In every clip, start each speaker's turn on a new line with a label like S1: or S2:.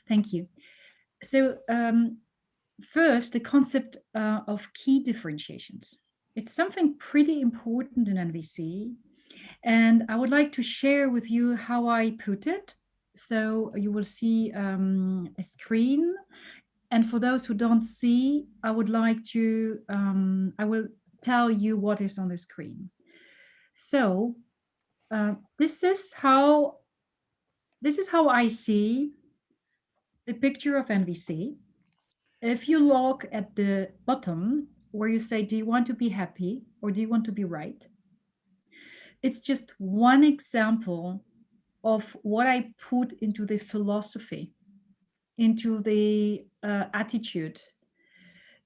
S1: Thank you. So, first, the concept of key differentiations. It's something pretty important in NVC, and I would like to share with you how I put it. So, you will see a screen. And for those who don't see, I would like to, I will tell you what is on the screen. So, uh, this is how this is how I see the picture of NVC. If you look at the bottom where you say, do you want to be happy or do you want to be right? It's just one example of what I put into the philosophy, into the attitude,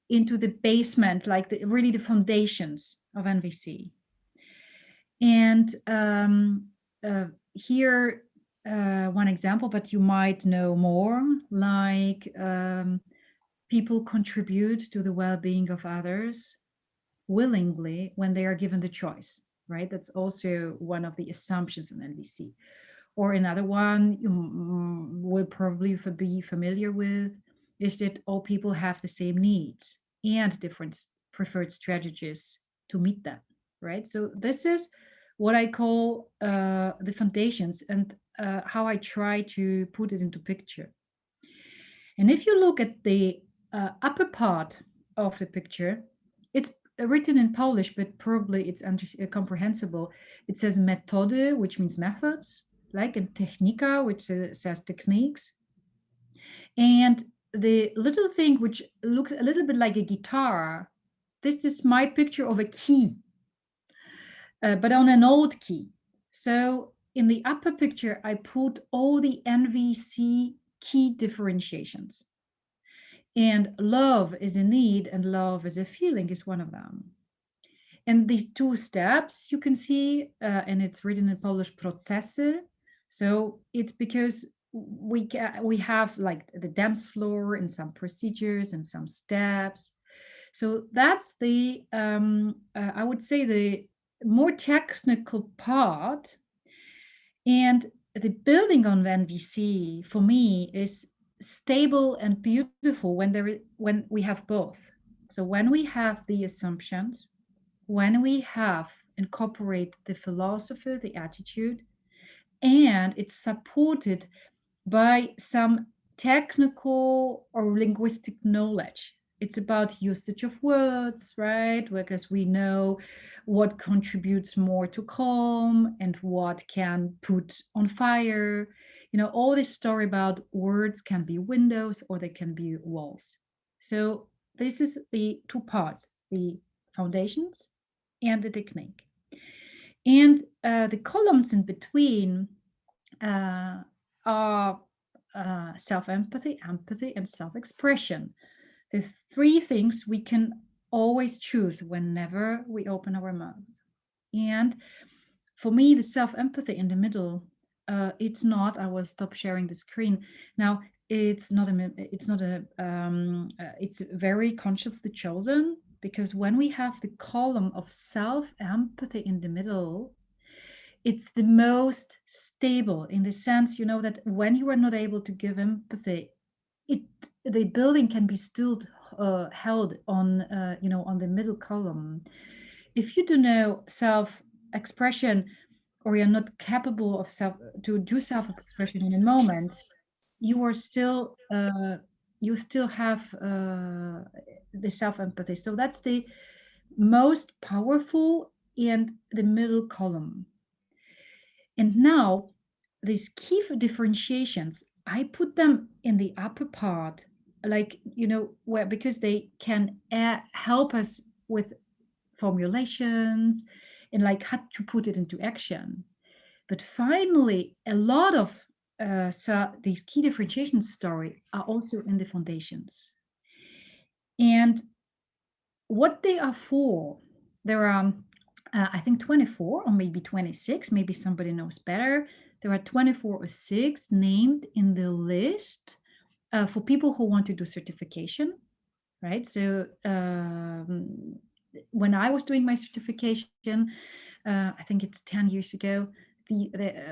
S1: into the basement, like really the foundations of NVC. And here, one example, but you might know more, like people contribute to the well-being of others willingly when they are given the choice, right? That's also one of the assumptions in NVC. Or another one you will probably be familiar with is that all people have the same needs and different preferred strategies to meet them, right? So this is what I call the foundations and how I try to put it into picture. And if you look at the upper part of the picture, it's written in Polish, but probably it's comprehensible. It says metody, which means methods, like, and technika, which says techniques. And the little thing which looks a little bit like a guitar, this is my picture of a key, but on an old key. So in the upper picture, I put all the NVC key differentiations. And love is a need and love is a feeling is one of them. And these two steps you can see, and it's written in Polish procesy. So it's because we have like the dance floor and some procedures and some steps. So that's the I would say the more technical part. And the building on NVC for me is stable and beautiful when we have both. So when we have the assumptions, when we have incorporate the philosophy, the attitude, and it's supported by some technical or linguistic knowledge. It's about usage of words, right? Because we know what contributes more to calm and what can put on fire. You know, all this story about words can be windows or they can be walls. So this is the two parts, the foundations and the technique. And the columns in between are self empathy, empathy, and self expression. The three things we can always choose whenever we open our mouth. And for me, the self empathy in the middle, it's not. I will stop sharing the screen now. It's not a. It's not a. It's very consciously chosen because when we have the column of self empathy in the middle, it's the most stable in the sense, you know, that when you are not able to give empathy, it the building can be still held on you know, on the middle column. If you do know self expression or you're not capable of self to do self expression in a moment, you are still you still have the self empathy. So that's the most powerful and the middle column. And now these key differentiations, I put them in the upper part, like, you know, where because they can help us with formulations and like how to put it into action. But finally, a lot of so these key differentiation story are also in the foundations. And what they are for, there are, I think, 24 or maybe 26, maybe somebody knows better. There are 24 or 6 named in the list for people who want to do certification, right? So when I was doing my certification, I think it's 10 years ago,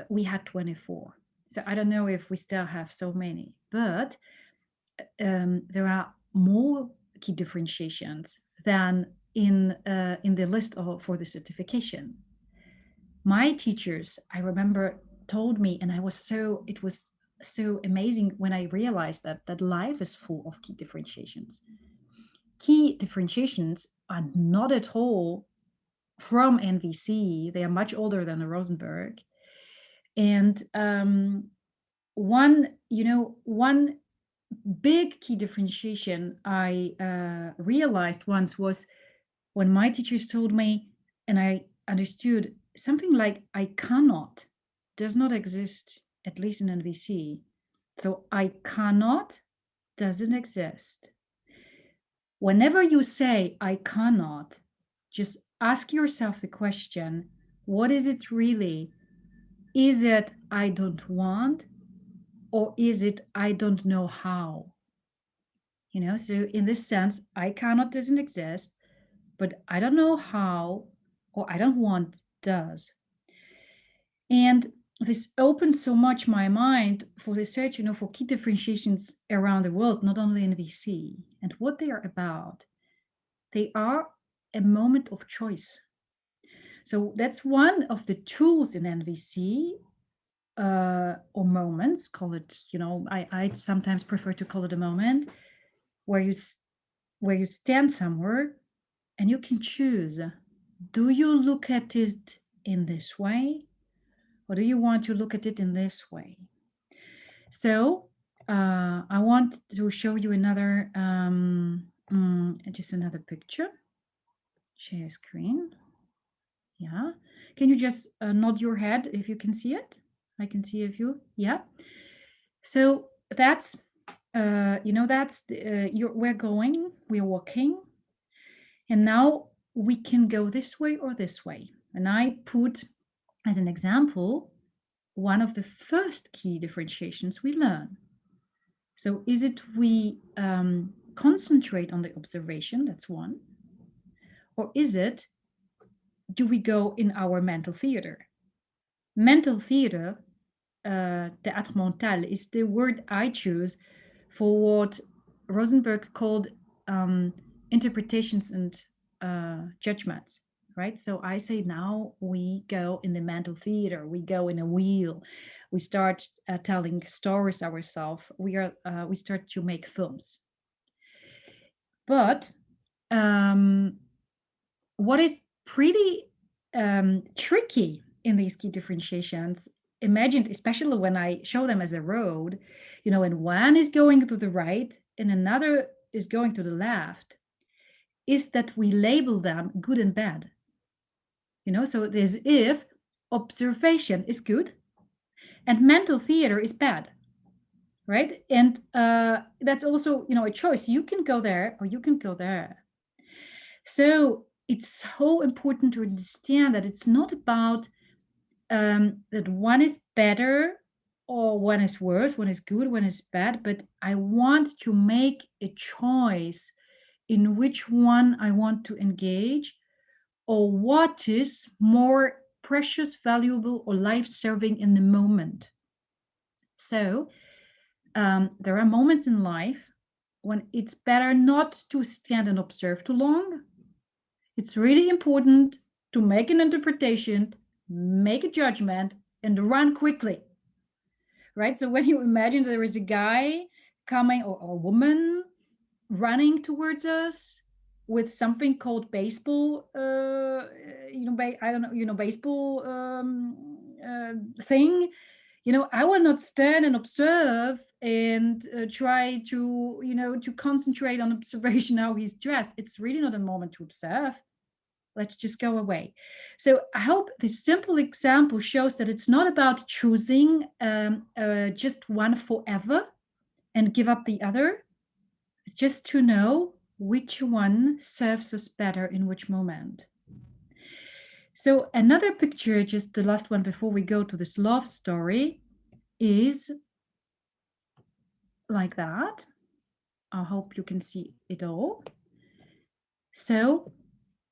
S1: we had 24. So I don't know if we still have so many, but there are more key differentiations than in the list for the certification. My teachers, I remember, told me, and it was so amazing when I realized that life is full of key differentiations. Key differentiations are not at all from NVC. They are much older than the Rosenberg. And one big key differentiation I realized once was when my teachers told me, and I understood something like I cannot does not exist, at least in NVC. So I cannot doesn't exist. Whenever you say I cannot, just ask yourself the question, what is it really? Is it I don't want, or is it I don't know how? So in this sense, I cannot doesn't exist, but I don't know how, or I don't want does. And this opened so much my mind for research, for key differentiations around the world, not only in VC, and what they are about. They are a moment of choice. So that's one of the tools in NVC, or moments, call it, I sometimes prefer to call it a moment, where you stand somewhere and you can choose. Do you look at it in this way, or do you want to look at it in this way? So I want to show you another, just another picture. Share screen. Yeah. Can you just nod your head if you can see it? I can see if you, yeah. So that's, we're walking, and now we can go this way or this way. And I put as an example one of the first key differentiations we learn. So is it we concentrate on the observation, that's one, or is it do we go in our mental theater? Mental theater, théâtre mental, is the word I choose for what Rosenberg called interpretations and judgments, right? So I say now we go in the mental theater, we go in a wheel, we start telling stories ourselves, we start to make films. But what is pretty tricky in these key differentiations, imagined especially when I show them as a road, and one is going to the right and another is going to the left, is that we label them good and bad. So it is if observation is good and mental theater is bad, right? And that's also, a choice. You can go there or you can go there. So it's so important to understand that it's not about that one is better or one is worse, one is good, one is bad, but I want to make a choice in which one I want to engage, or what is more precious, valuable, or life serving in the moment. So there are moments in life when it's better not to stand and observe too long. It's really important to make an interpretation, make a judgment, and run quickly, right? So when you imagine there is a guy coming, or a woman running towards us with something called baseball, I don't know, baseball thing, I will not stand and observe and try to concentrate on observation how he's dressed. It's really not a moment to observe. Let's just go away. So I hope this simple example shows that it's not about choosing just one forever and give up the other. It's just to know which one serves us better in which moment. So another picture, just the last one before we go to this love story, is like that. I hope you can see it all. So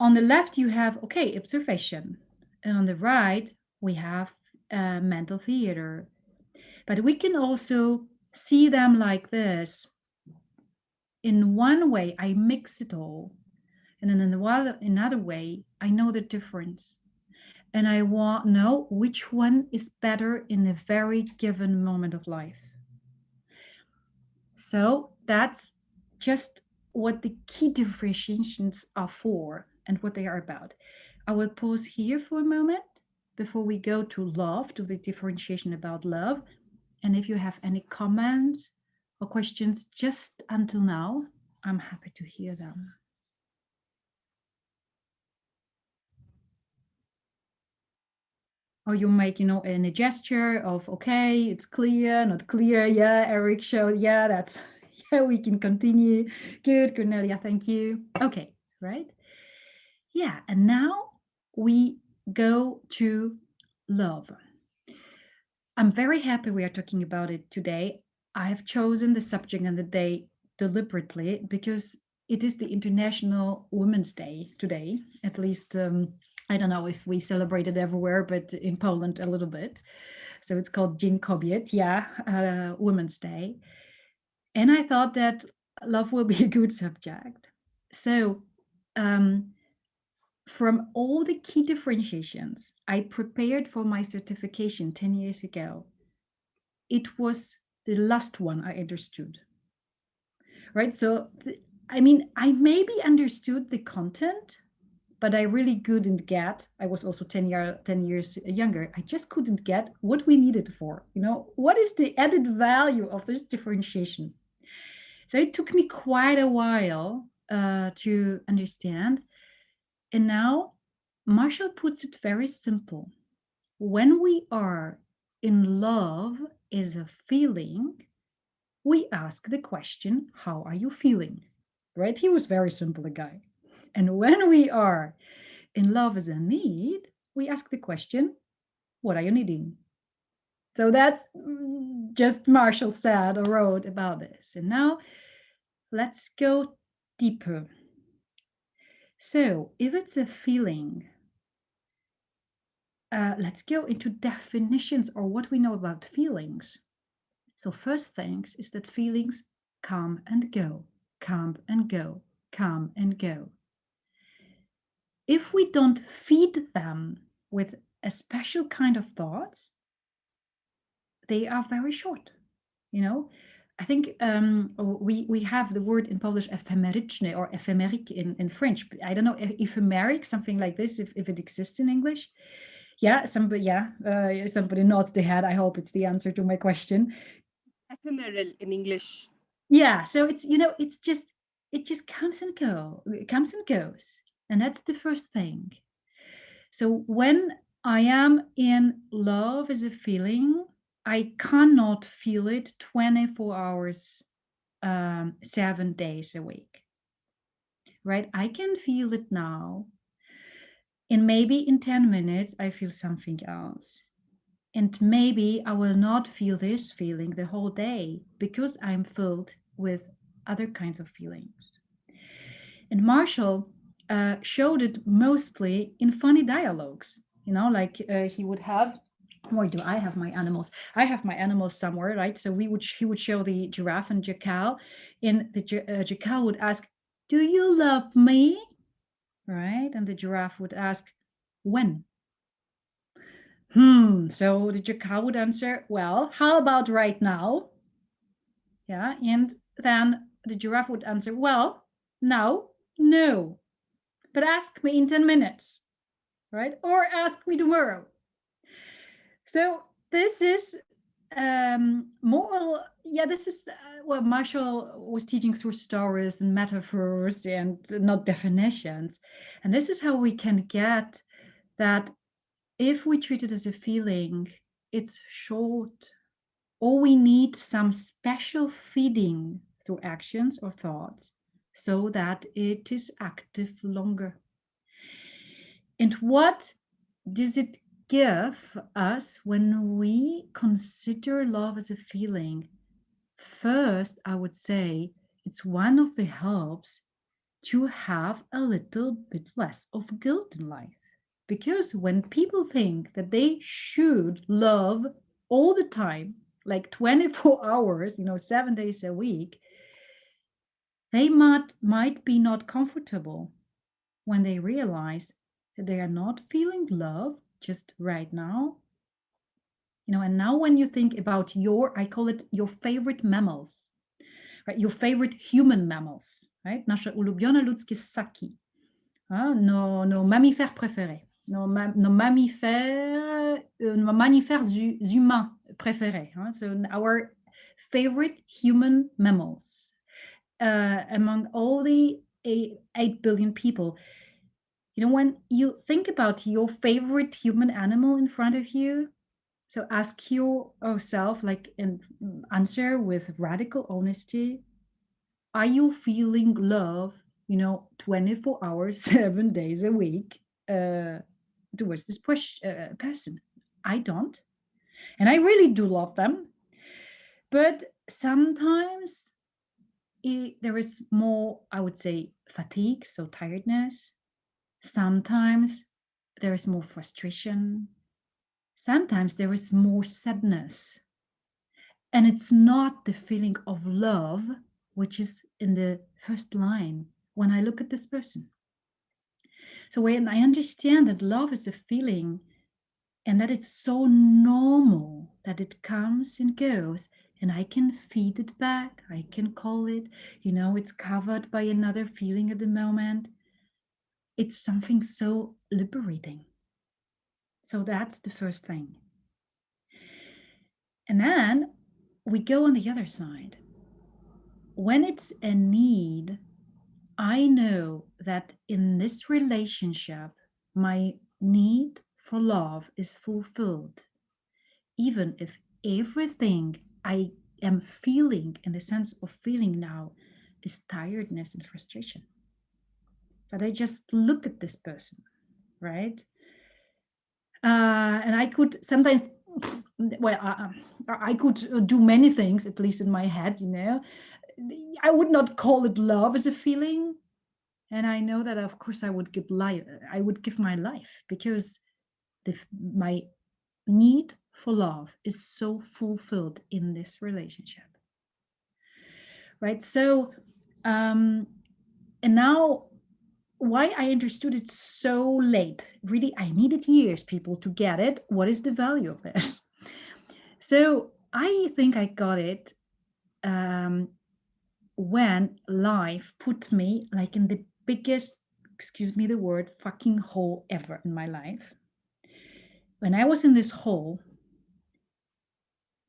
S1: on the left, you have, observation. And on the right, we have mental theater. But we can also see them like this. In one way, I mix it all. And in another way, I know the difference. And I want know which one is better in a very given moment of life. So that's just what the key differentiations are for and what they are about. I will pause here for a moment before we go to love, to the differentiation about love. And if you have any comments or questions just until now, I'm happy to hear them. Or you make, in a gesture of, okay, it's clear, not clear. Yeah, Eric showed, yeah, that's, yeah, we can continue. Good, Cornelia, thank you. Okay, right? Yeah, and now we go to love. I'm very happy we are talking about it today. I have chosen the subject and the day deliberately because it is the International Women's Day today. At least, I don't know if we celebrate it everywhere, but in Poland a little bit. So it's called Dzień Kobiet, yeah, Women's Day. And I thought that love will be a good subject. So, um, from all the key differentiations I prepared for my certification 10 years ago, it was the last one I understood. Right? So, I mean, I maybe understood the content, but I really couldn't get. I was also 10 years younger. I just couldn't get what we needed for. What is the added value of this differentiation? So it took me quite a while to understand. And now Marshall puts it very simple. When we are in love is a feeling, we ask the question, how are you feeling? Right? He was very simple, a guy. And when we are in love as a need, we ask the question, what are you needing? So that's just Marshall said or wrote about this. And now let's go deeper. So if it's a feeling, let's go into definitions or what we know about feelings. So first things is that feelings come and go, come and go, come and go. If we don't feed them with a special kind of thoughts, they are very short. I think we have the word in Polish ephemeryczny or ephemerik in French. I don't know, ephemeric, something like this, if it exists in English. Yeah, somebody nods the head. I hope it's the answer to my question.
S2: Ephemeral in English.
S1: Yeah, so it just comes and goes, and that's the first thing. So when I am in love as a feeling, I cannot feel it 24 hours, 7 days a week, right? I can feel it now, and maybe in 10 minutes I feel something else. And maybe I will not feel this feeling the whole day because I'm filled with other kinds of feelings. And Marshall showed it mostly in funny dialogues, like he would have. Where do I have my animals? I have my animals somewhere, right? So he would show the giraffe and jackal, and the jackal would ask, "Do you love me?" Right? And the giraffe would ask, "When?" So the jackal would answer, "Well, how about right now?" Yeah. And then the giraffe would answer, "Well, now, no. But ask me in 10 minutes," right? Or ask me tomorrow. So this is more, yeah, this is what Marshall was teaching through stories and metaphors and not definitions. And this is how we can get that if we treat it as a feeling, it's short, or we need some special feeding through actions or thoughts so that it is active longer. And what does it give us when we consider love as a feeling? First, I would say it's one of the helps to have a little bit less of guilt in life. Because when people think that they should love all the time, like 24 hours, 7 days a week, they might be not comfortable when they realize that they are not feeling love just right now. And now when you think about I call it your favorite mammals, right? Your favorite human mammals, right? Nasze ulubione ludzkie ssaki. Nos mammifères préférés, nos mammifères humains préférés. So our favorite human mammals among all the 8 billion people. When you think about your favorite human animal in front of you, so ask yourself, like, and answer with radical honesty, are you feeling love, 24 hours, 7 days a week uh, towards this person? I don't. And I really do love them. But sometimes there is more, I would say, fatigue, so tiredness. Sometimes there is more frustration. Sometimes there is more sadness. And it's not the feeling of love, which is in the first line when I look at this person. So when I understand that love is a feeling and that it's so normal that it comes and goes, and I can feed it back, I can call it, it's covered by another feeling at the moment. It's something so liberating. So that's the first thing. And then we go on the other side. When it's a need, I know that in this relationship, my need for love is fulfilled, even if everything I am feeling in the sense of feeling now is tiredness and frustration. But I just look at this person, right? And I could sometimes, well, I could do many things, at least in my head. I would not call it love as a feeling. And I know that, of course, I would give my life because my need for love is so fulfilled in this relationship, right? So, and now why I understood it so late, really, I needed years, people, to get it. What is the value of this? So I think I got it um, when life put me like in the biggest, excuse me the word, fucking hole ever in my life. When I was in this hole,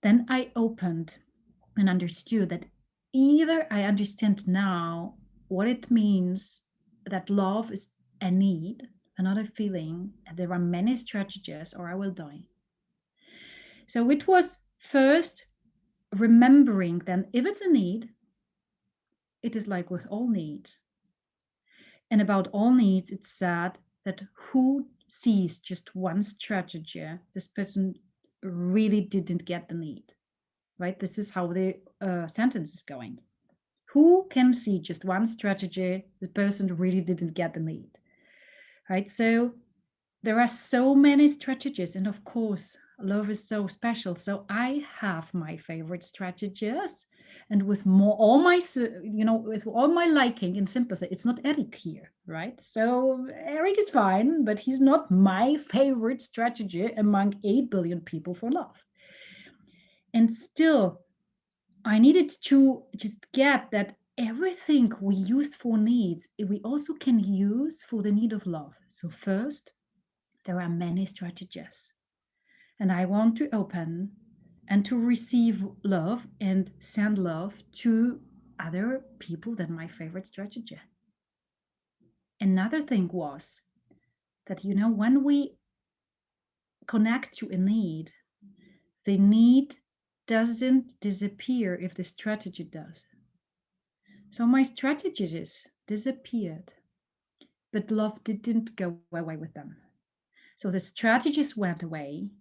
S1: then I opened and understood that either I understand now what it means that love is a need, another feeling, and there are many strategies, or I will die. So it was first remembering then if it's a need, it is like with all needs. And about all needs, it's said that who sees just one strategy, this person really didn't get the need, right? This is how the sentence is going. Who can see just one strategy, the person really didn't get the need, right? So there are so many strategies, and of course love is so special, so I have my favorite strategies, and with more all my with all my liking and sympathy, it's not Eric here, right? So Eric is fine, but he's not my favorite strategy among 8 billion people for love. And still I needed to just get that everything we use for needs, we also can use for the need of love. So first, there are many strategies. And I want to open and to receive love and send love to other people than my favorite strategy. Another thing was that, when we connect to a need, the need doesn't disappear if the strategy does. So my strategies disappeared, but love didn't go away with them. So the strategies went away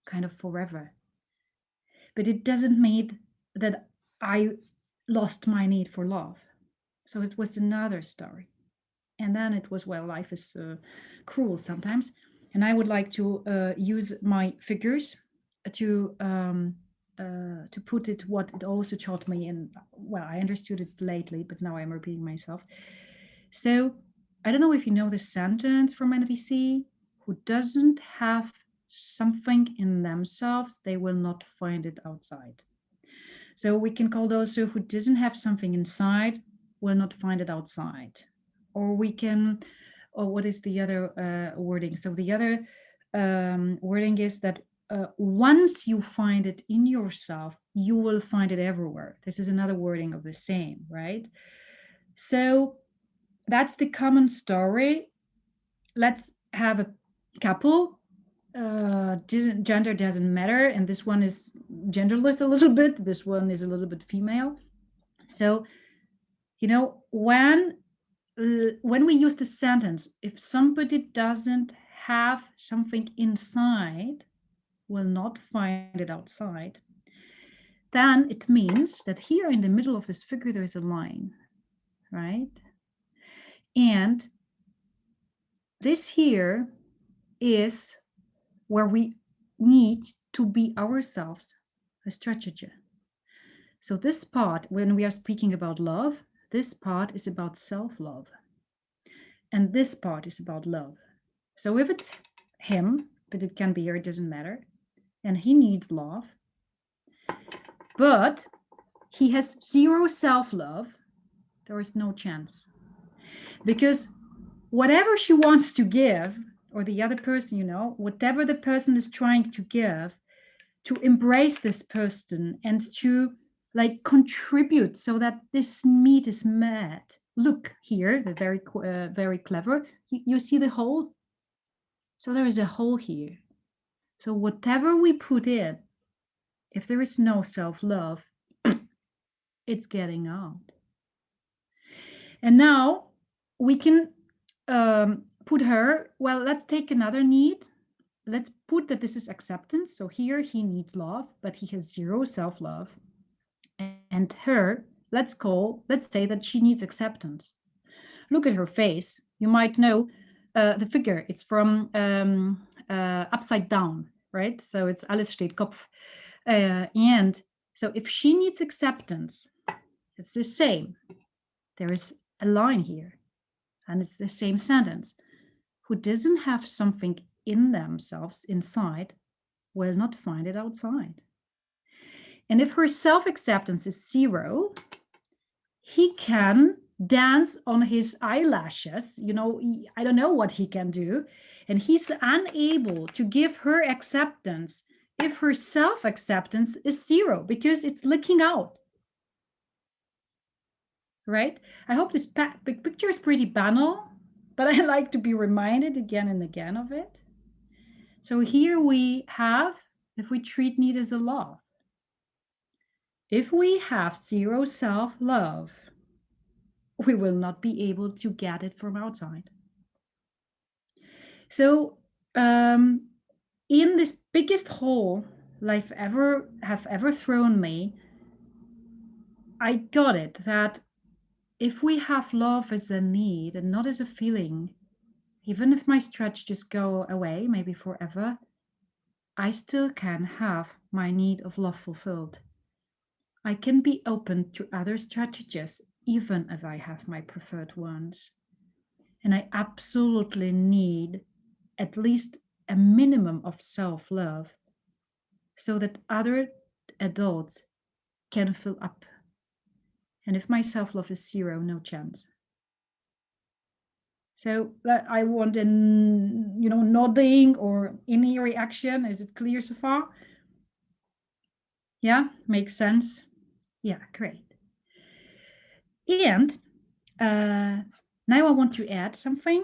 S1: kind of forever. But it doesn't mean that I lost my need for love. So it was another story. And then it was, well, life is cruel sometimes. And I would like to use my figures to to put it what it also taught me, and well, I understood it lately, but now I'm repeating myself. So I don't know if you know the sentence from NVC: who doesn't have something in themselves, they will not find it outside. So we can call those who doesn't have something inside will not find it outside. Or we can, or what is the other wording? So the other wording is that once you find it in yourself, you will find it everywhere. This is another wording of the same, right? So that's the common story. Let's have a couple. Gender doesn't matter, and this one is genderless a little bit. This one is a little bit female. So, when we use the sentence, if somebody doesn't have something inside, will not find it outside, then it means that here in the middle of this figure there is a line, right? And this here is where we need to be ourselves a strategy. So this part, when we are speaking about love, this part is about self-love. And this part is about love. So if it's him, but it can be her, it doesn't matter, and he needs love, but he has zero self-love, there is no chance. Because whatever she wants to give, or the other person, whatever the person is trying to give, to embrace this person and to contribute so that this need is met. Look here, the very clever. You see the hole? So there is a hole here. So whatever we put in, if there is no self-love, it's getting out. And now we can put her, well, let's take another need. Let's put that this is acceptance. So here he needs love, but he has zero self-love. And her, let's say that she needs acceptance. Look at her face. You might know the figure. It's from Upside Down, right? So it's Alles steht Kopf. And so if she needs acceptance, it's the same. There is a line here, and it's the same sentence. Who doesn't have something in themselves, inside, will not find it outside. And if her self-acceptance is zero, he can dance on his eyelashes. I don't know what he can do. And he's unable to give her acceptance if her self-acceptance is zero, because it's leaking out. Right? I hope this big picture is pretty banal, but I like to be reminded again and again of it. So here we have, if we treat need as a law, if we have zero self-love, we will not be able to get it from outside. So in this biggest hole life have ever thrown me, I got it that if we have love as a need and not as a feeling, even if my stretch just go away, maybe forever, I still can have my need of love fulfilled. I can be open to other strategies, even if I have my preferred ones. And I absolutely need at least a minimum of self-love so that other adults can fill up. And if my self-love is zero, no chance. So I want a nodding or any reaction. Is it clear so far? Yeah, makes sense. Yeah, great. And now I want to add something.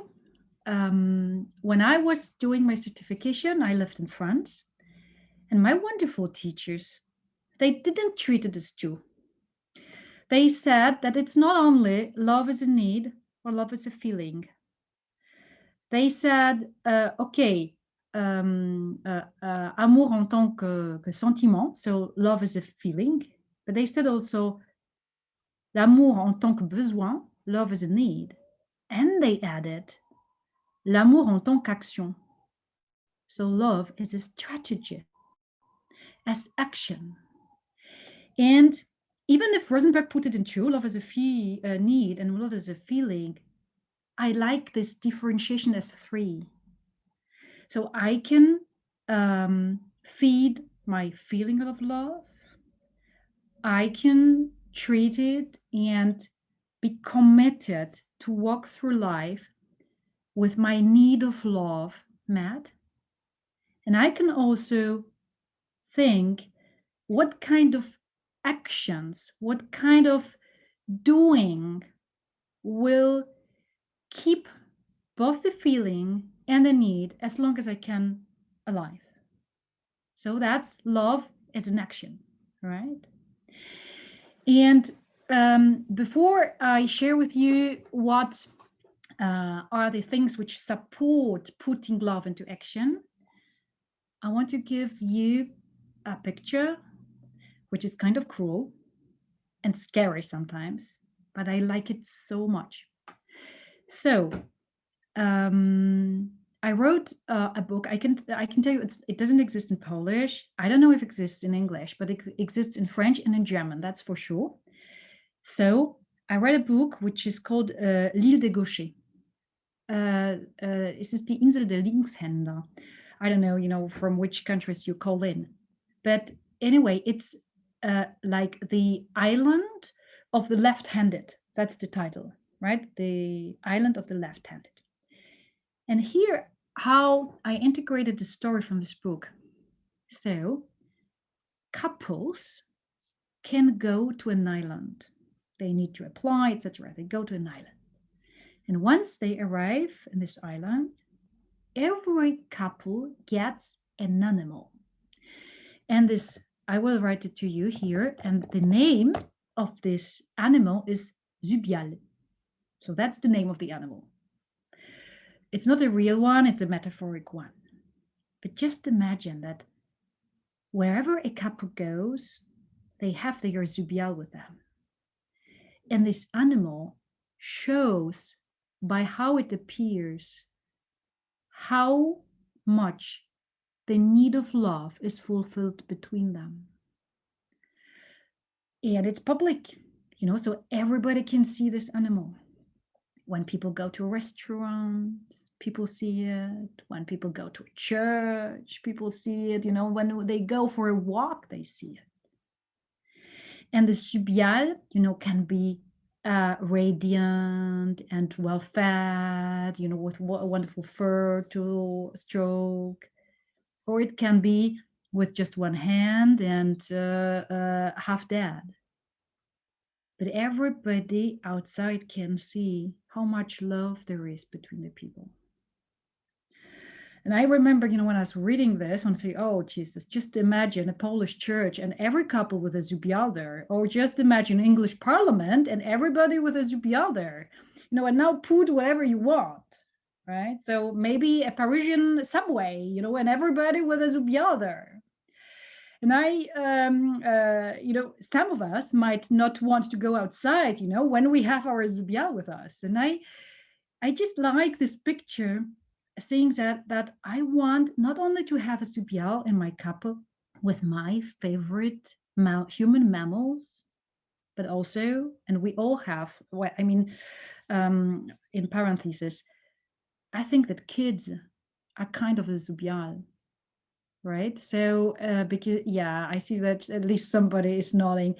S1: When I was doing my certification, I lived in France, and my wonderful teachers, they didn't treat it as two. They said that it's not only love is a need or love is a feeling. They said, okay, amour en tant que sentiment, so love is a feeling, but they said also l'amour en tant que besoin, love is a need. And they added l'amour en tant qu'action. So love is a strategy as action. And even if Rosenberg put it in true, love is a need and love is a feeling, I like this differentiation as three. So I can feed my feeling of love, I can treat it and be committed to walk through life with my need of love met. And I can also think what kind of actions, what kind of doing will keep both the feeling and the need as long as I can alive. So that's love as an action, right? And before I share with you what are the things which support putting love into action, I want to give you a picture which is kind of cruel and scary sometimes, but I like it so much. So I wrote a book. I can tell you it doesn't exist in Polish. I don't know if it exists in English, but it exists in French and in German. That's for sure. So I read a book which is called L'île des Gauchers. Es ist die Insel der Linkshänder. I don't know, from which countries you call in. But anyway, it's like the island of the left handed. That's the title, right? The island of the left handed. And here, how I integrated the story from this book. So, couples can go to an island. They need to apply, etc. They go to an island. And once they arrive in this island, every couple gets an animal. And this, I will write it to you here. And the name of this animal is Zubial. So that's the name of the animal. It's not a real one, it's a metaphoric one. But just imagine that wherever a couple goes, they have their Zubial with them. And this animal shows by how it appears how much the need of love is fulfilled between them. And it's public, so everybody can see this animal. When people go to a restaurant, people see it. When people go to a church, people see it. When they go for a walk, they see it. And the Zubial, can be radiant and well fed, with a wonderful fur to stroke. Or it can be with just one hand and half dead. But everybody outside can see how much love there is between the people. And I remember, when I was reading this, when I say, oh, Jesus, just imagine a Polish church and every couple with a Zubial there, or just imagine English Parliament and everybody with a Zubial there, and now put whatever you want, right? So maybe a Parisian subway, and everybody with a Zubial there. And some of us might not want to go outside, when we have our Zubial with us. And I just like this picture saying that I want not only to have a Zubial in my couple with my favorite human mammals, but also, and we all have, in parentheses, I think that kids are kind of a Zubial, right? So because I see that at least somebody is nodding.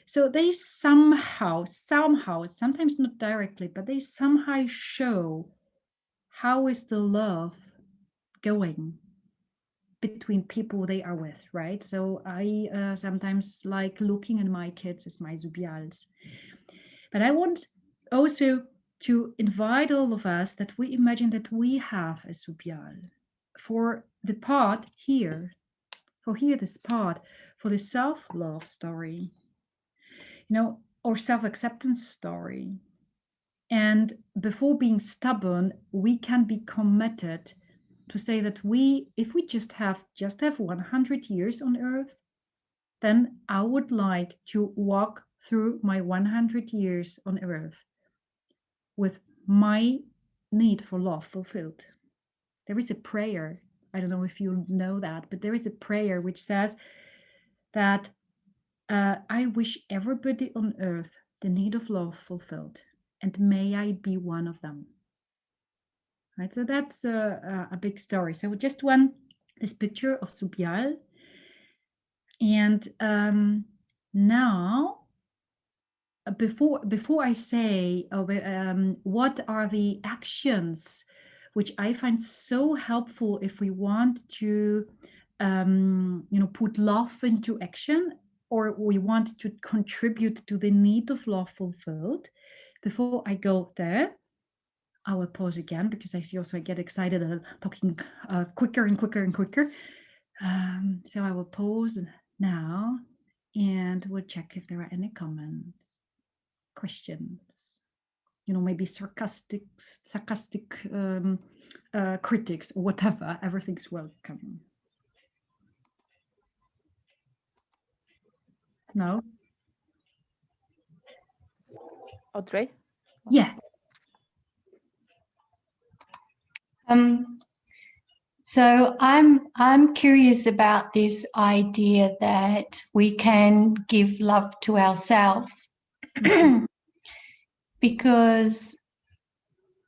S1: So they somehow, sometimes not directly, but they somehow show how is the love going between people they are with, right? So I sometimes like looking at my kids as my Zubials. But I want also to invite all of us that we imagine that we have a Zubial for the part here, this part for the self-love story, or self-acceptance story. And before being stubborn, we can be committed to say that if we just have 100 years on earth, then I would like to walk through my 100 years on earth with my need for love fulfilled. There is a prayer. I don't know if you know that, but there is a prayer which says that I wish everybody on earth the need of love fulfilled, and may I be one of them. Right, so that's a big story. So just this picture of Subial, and now before I say what are the actions which I find so helpful if we want to put love into action, or we want to contribute to the need of love fulfilled. Before I go there, I will pause again because I see also I get excited talking quicker and quicker and quicker. So I will pause now and we'll check if there are any comments, questions, maybe sarcastic critics or whatever. Everything's welcome. No?
S2: Audrey?
S1: Yeah.
S3: So I'm curious about this idea that we can give love to ourselves. Because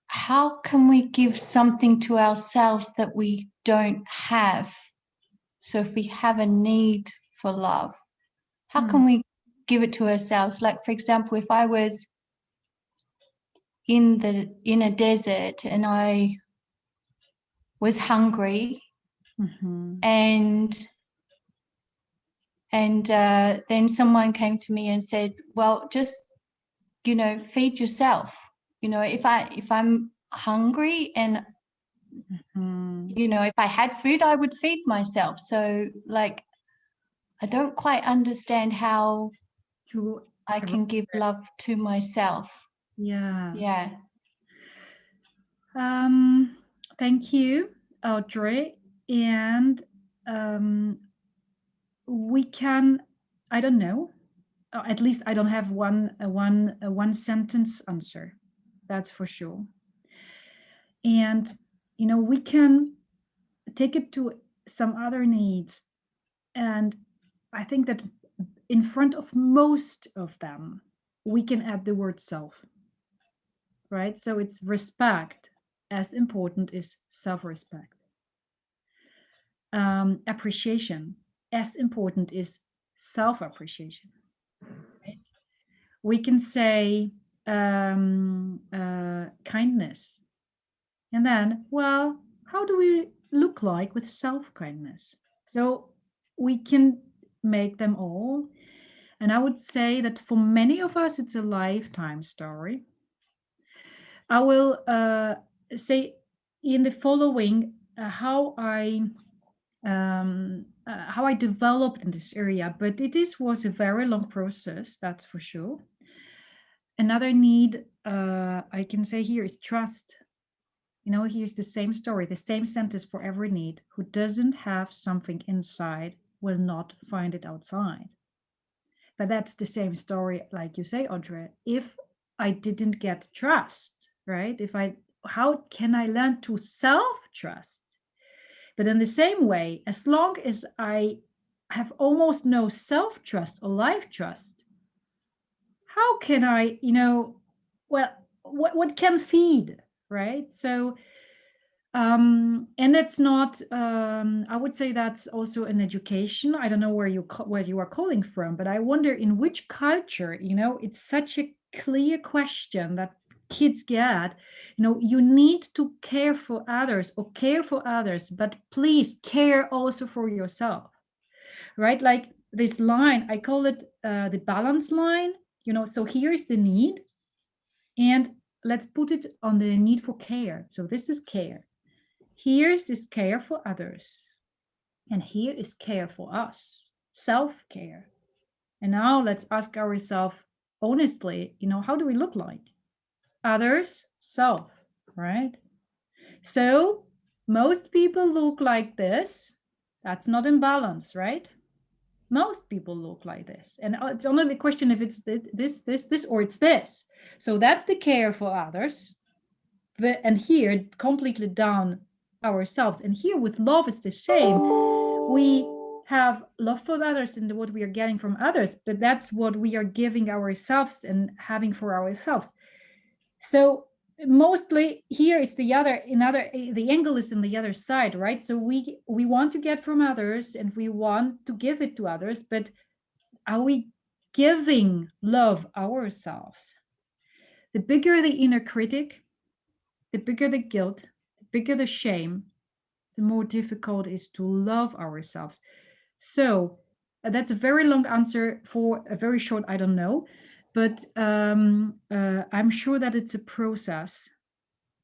S3: how can we give something to ourselves that we don't have? So if we have a need for love, how can we give it to ourselves? Like, for example, if I was in a desert and I was hungry, and then someone came to me and said, well, just feed yourself. If I'm hungry and if I had food, I would feed myself. So like, I don't quite understand how I can give love to myself.
S1: Yeah. Thank you, Audrey. And we can, I don't know, at least I don't have one sentence answer. That's for sure. And we can take it to some other needs, and I think that in front of most of them we can add the word self, right? So it's respect. As important is self-respect. Appreciation. As important is self-appreciation. Right? We can say kindness. And then, well, how do we look like with self-kindness? So we can make them all. And I would say that for many of us, it's a lifetime story. I will say in the following how I developed in this area, but was a very long process, that's for sure. Another need I can say here is trust. Here's the same story, the same sentence for every need. Who doesn't have something inside will not find it outside. But that's the same story, like you say, Audrey. If I didn't get trust, right? How can I learn to self-trust? But in the same way, as long as I have almost no self-trust or life trust, how can I, what can feed, right? So, and it's not, I would say that's also an education. I don't know where you are calling from, but I wonder in which culture, it's such a clear question that kids get, you need to care for others or care for others, but please care also for yourself, right? Like this line, I call it the balance line, so here's the need, and let's put it on the need for care. So this is care. Here's this care for others, and here is care for us, self-care. And now let's ask ourselves honestly, how do we look like? Others, self, right? So most people look like this. That's not in balance, right? Most people look like this. And it's only the question if it's this, or it's this. So that's the care for others. And here, completely down ourselves. And here with love is the same. We have love for others and what we are getting from others, but that's what we are giving ourselves and having for ourselves. So mostly here is the angle is on the other side, right? So we want to get from others and we want to give it to others, but are we giving love ourselves? The bigger the inner critic, the bigger the guilt, the bigger the shame, the more difficult it is to love ourselves. So that's a very long answer for a very short I don't know, but I'm sure that it's a process.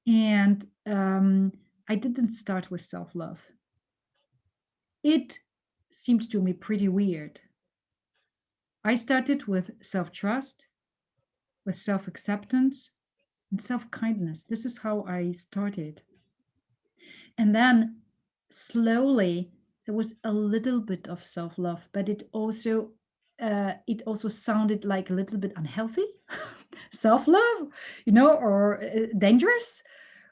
S1: And I didn't start with self-love. It seemed to me pretty weird. I started with self-trust, with self-acceptance, and self-kindness. This is how I started. And then slowly there was a little bit of self-love, but it also sounded like a little bit unhealthy. Self-love, or dangerous,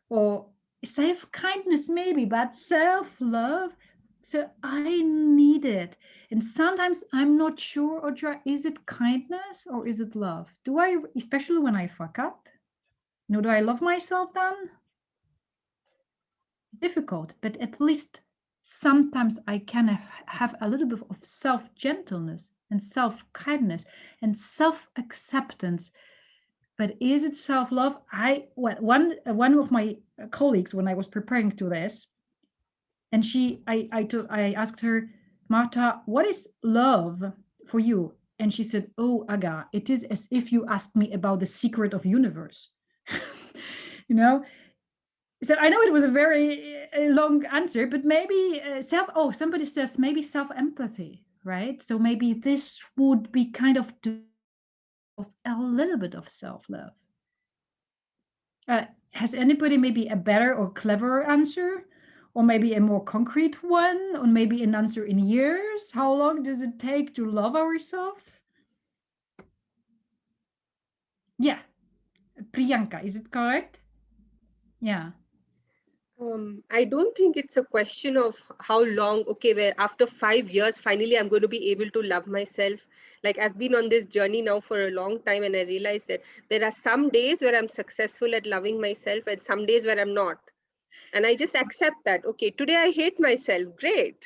S1: or self-kindness maybe, but self-love. So I need it. And sometimes I'm not sure, Audra, is it kindness or is it love? Do I, especially when I fuck up, do I love myself then? Difficult, but at least sometimes I can have a little bit of self-gentleness and self-kindness and self-acceptance. But is it self-love? One of my colleagues, when I was preparing to this, and I asked her, Marta, what is love for you? And she said, oh, Aga, it is as if you asked me about the secret of universe. you know So I know it was a very long answer, but maybe somebody says maybe self-empathy, right? So maybe this would be kind of a little bit of self-love. Has anybody maybe a better or cleverer answer? Or maybe a more concrete one? Or maybe an answer in years? How long does it take to love ourselves? Yeah. Priyanka, is it correct? Yeah.
S4: I don't think it's a question of how long, okay, where after 5 years, finally, I'm going to be able to love myself. Like I've been on this journey now for a long time, and I realized that there are some days where I'm successful at loving myself and some days where I'm not. And I just accept that, okay, today I hate myself, great.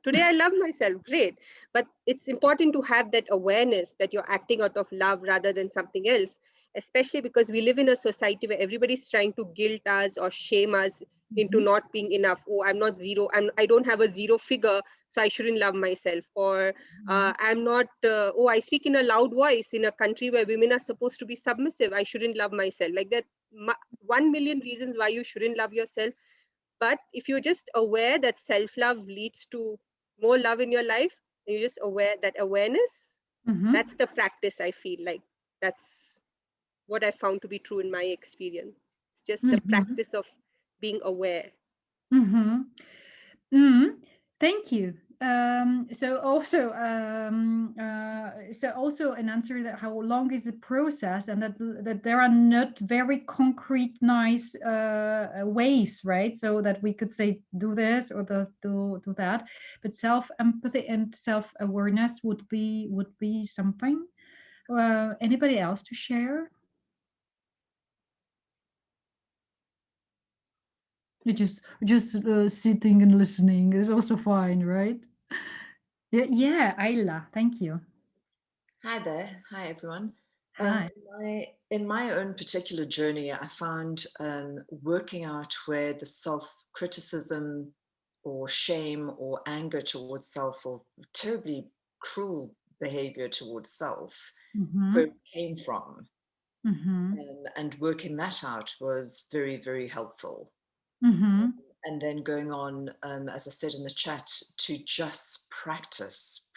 S4: Today I love myself, great. But it's important to have that awareness that you're acting out of love rather than something else, especially because we live in a society where everybody's trying to guilt us or shame us into not being enough. Oh, I'm not zero. I don't have a zero figure, so I shouldn't love myself. Or I'm not, I speak in a loud voice in a country where women are supposed to be submissive. I shouldn't love myself. Like that, 1 million reasons why you shouldn't love yourself. But if you're just aware that self-love leads to more love in your life, and you're just aware, that awareness, that's the practice. I feel like that's what I found to be true in my experience. It's just the practice of being aware.
S1: Thank you. So also an answer that how long is the process, and that there are not very concrete nice ways, right? So that we could say do this or do that, but self-empathy and self-awareness would be something. Anybody else to share? Just sitting and listening is also fine, right? Yeah, Ayla, thank you.
S5: Hi there. Hi, everyone.
S1: Hi.
S5: In my own particular journey, I found working out where the self-criticism or shame or anger towards self or terribly cruel behavior towards self, where it came from. And working that out was very, very helpful. And then going on, as I said in the chat, to just practice.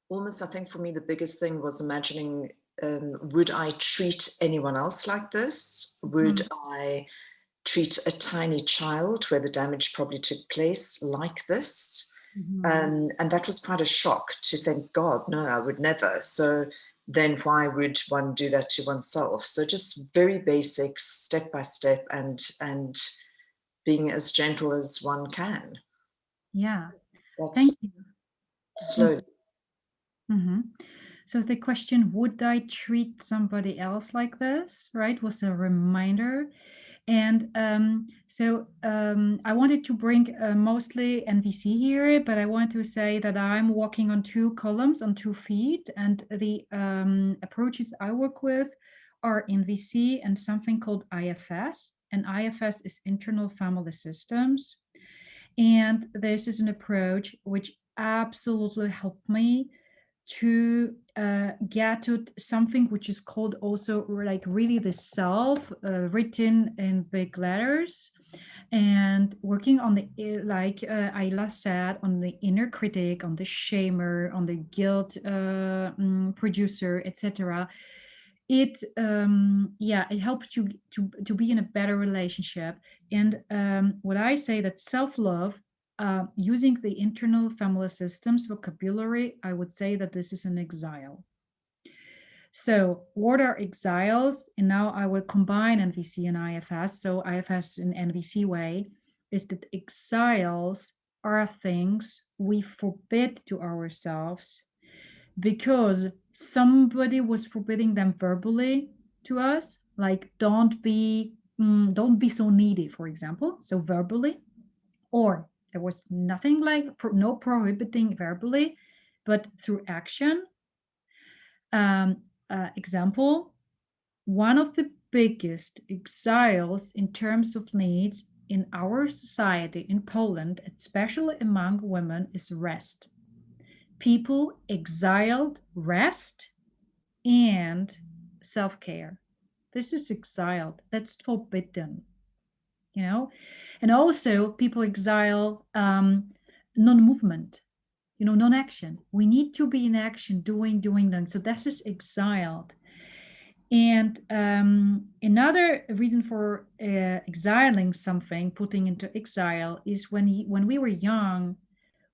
S5: Almost, I think for me, the biggest thing was imagining, would I treat anyone else like this? Would I treat a tiny child where the damage probably took place like this? And that was quite a shock to think, God, no, I would never. So then why would one do that to oneself? So just very basic, step by step, and being as gentle as one can.
S1: Yeah.
S5: That's
S1: Thank you.
S5: slowly.
S1: Mhm. So the question, would I treat somebody else like this, right, was a reminder. And I wanted to bring mostly NVC here, but I want to say that I'm walking on 2 columns, on 2 feet, and the approaches I work with are NVC and something called IFS. And IFS is internal family systems. And this is an approach which absolutely helped me to get to something which is called also like really the self, written in big letters, and working on the like Ayla said, on the inner critic, on the shamer, on the guilt producer, etc. It it helps you to be in a better relationship. And what I say, that self-love, using the internal family systems vocabulary, I would say that this is an exile. So what are exiles? And now I will combine NVC and IFS. So IFS in NVC way is that exiles are things we forbid to ourselves because somebody was forbidding them verbally to us, like don't be so needy, for example, so verbally. Or there was nothing like no prohibiting verbally, but through action. Example, one of the biggest exiles in terms of needs in our society in Poland, especially among women, is rest. People exiled rest and self-care. This is exiled. That's forbidden, you know. And also people exile non-movement, non-action. We need to be in action, doing. So this is exiled. And another reason for exiling something, putting into exile, is when we were young,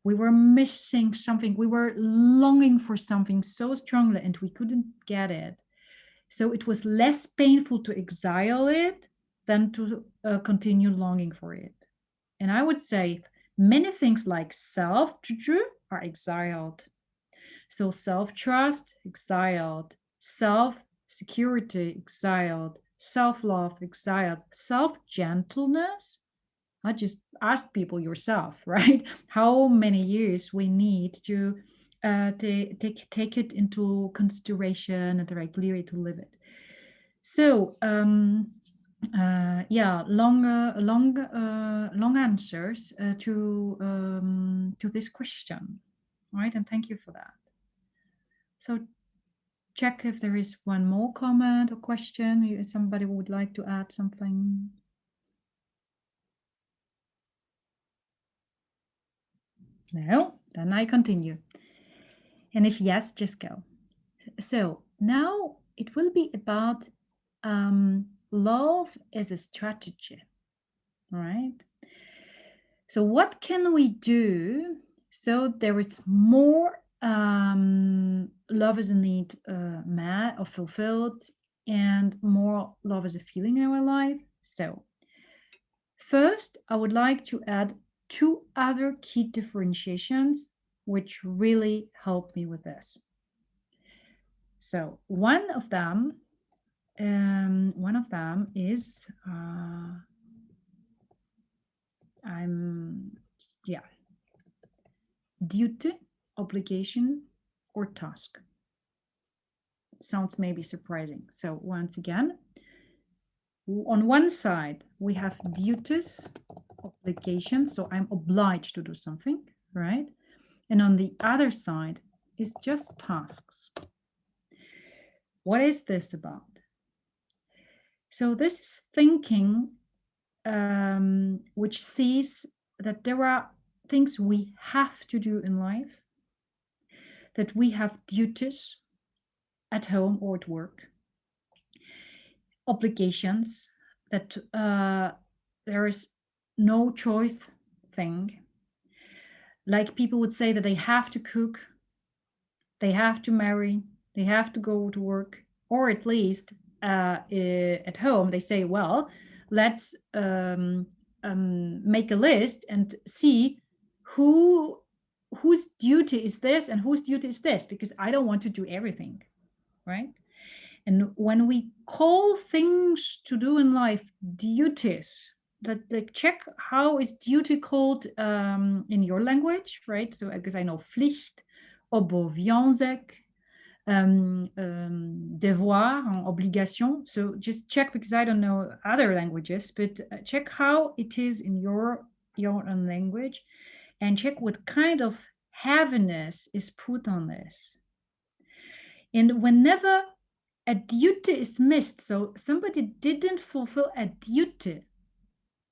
S1: we were missing something. We were longing for something so strongly and we couldn't get it. So it was less painful to exile it than to continue longing for it. And I would say many things like self-true are exiled. So self-trust, exiled. Self-security, exiled. Self-love, exiled. Self-gentleness, I just ask people yourself, right? How many years we need to take it into consideration and regularly to live it. So long answers to this question, right? And thank you for that. So check if there is one more comment or question. Somebody would like to add something. No, then I continue. And if yes, just go. So now it will be about love as a strategy, right? So what can we do so there is more love as a need met or fulfilled, and more love as a feeling in our life? So first, I would like to add 2 other key differentiations which really help me with this. So one of them is duty, obligation, or task. Sounds maybe surprising. So once again, on one side we have duties, obligations, so I'm obliged to do something, right? And on the other side is just tasks. What is this about? So this is thinking which sees that there are things we have to do in life, that we have duties at home or at work, obligations, that there is no choice thing. Like people would say that they have to cook, they have to marry, they have to go to work, or at least at home they say, well, let's make a list and see who whose duty is this and whose duty is this? Because I don't want to do everything, right? And when we call things to do in life duties, that check how is duty called in your language, right? So because I know Pflicht, obowiązek, devoir, obligation. So just check, because I don't know other languages, but check how it is in your own language, and check what kind of heaviness is put on this. And whenever a duty is missed, so somebody didn't fulfill a duty,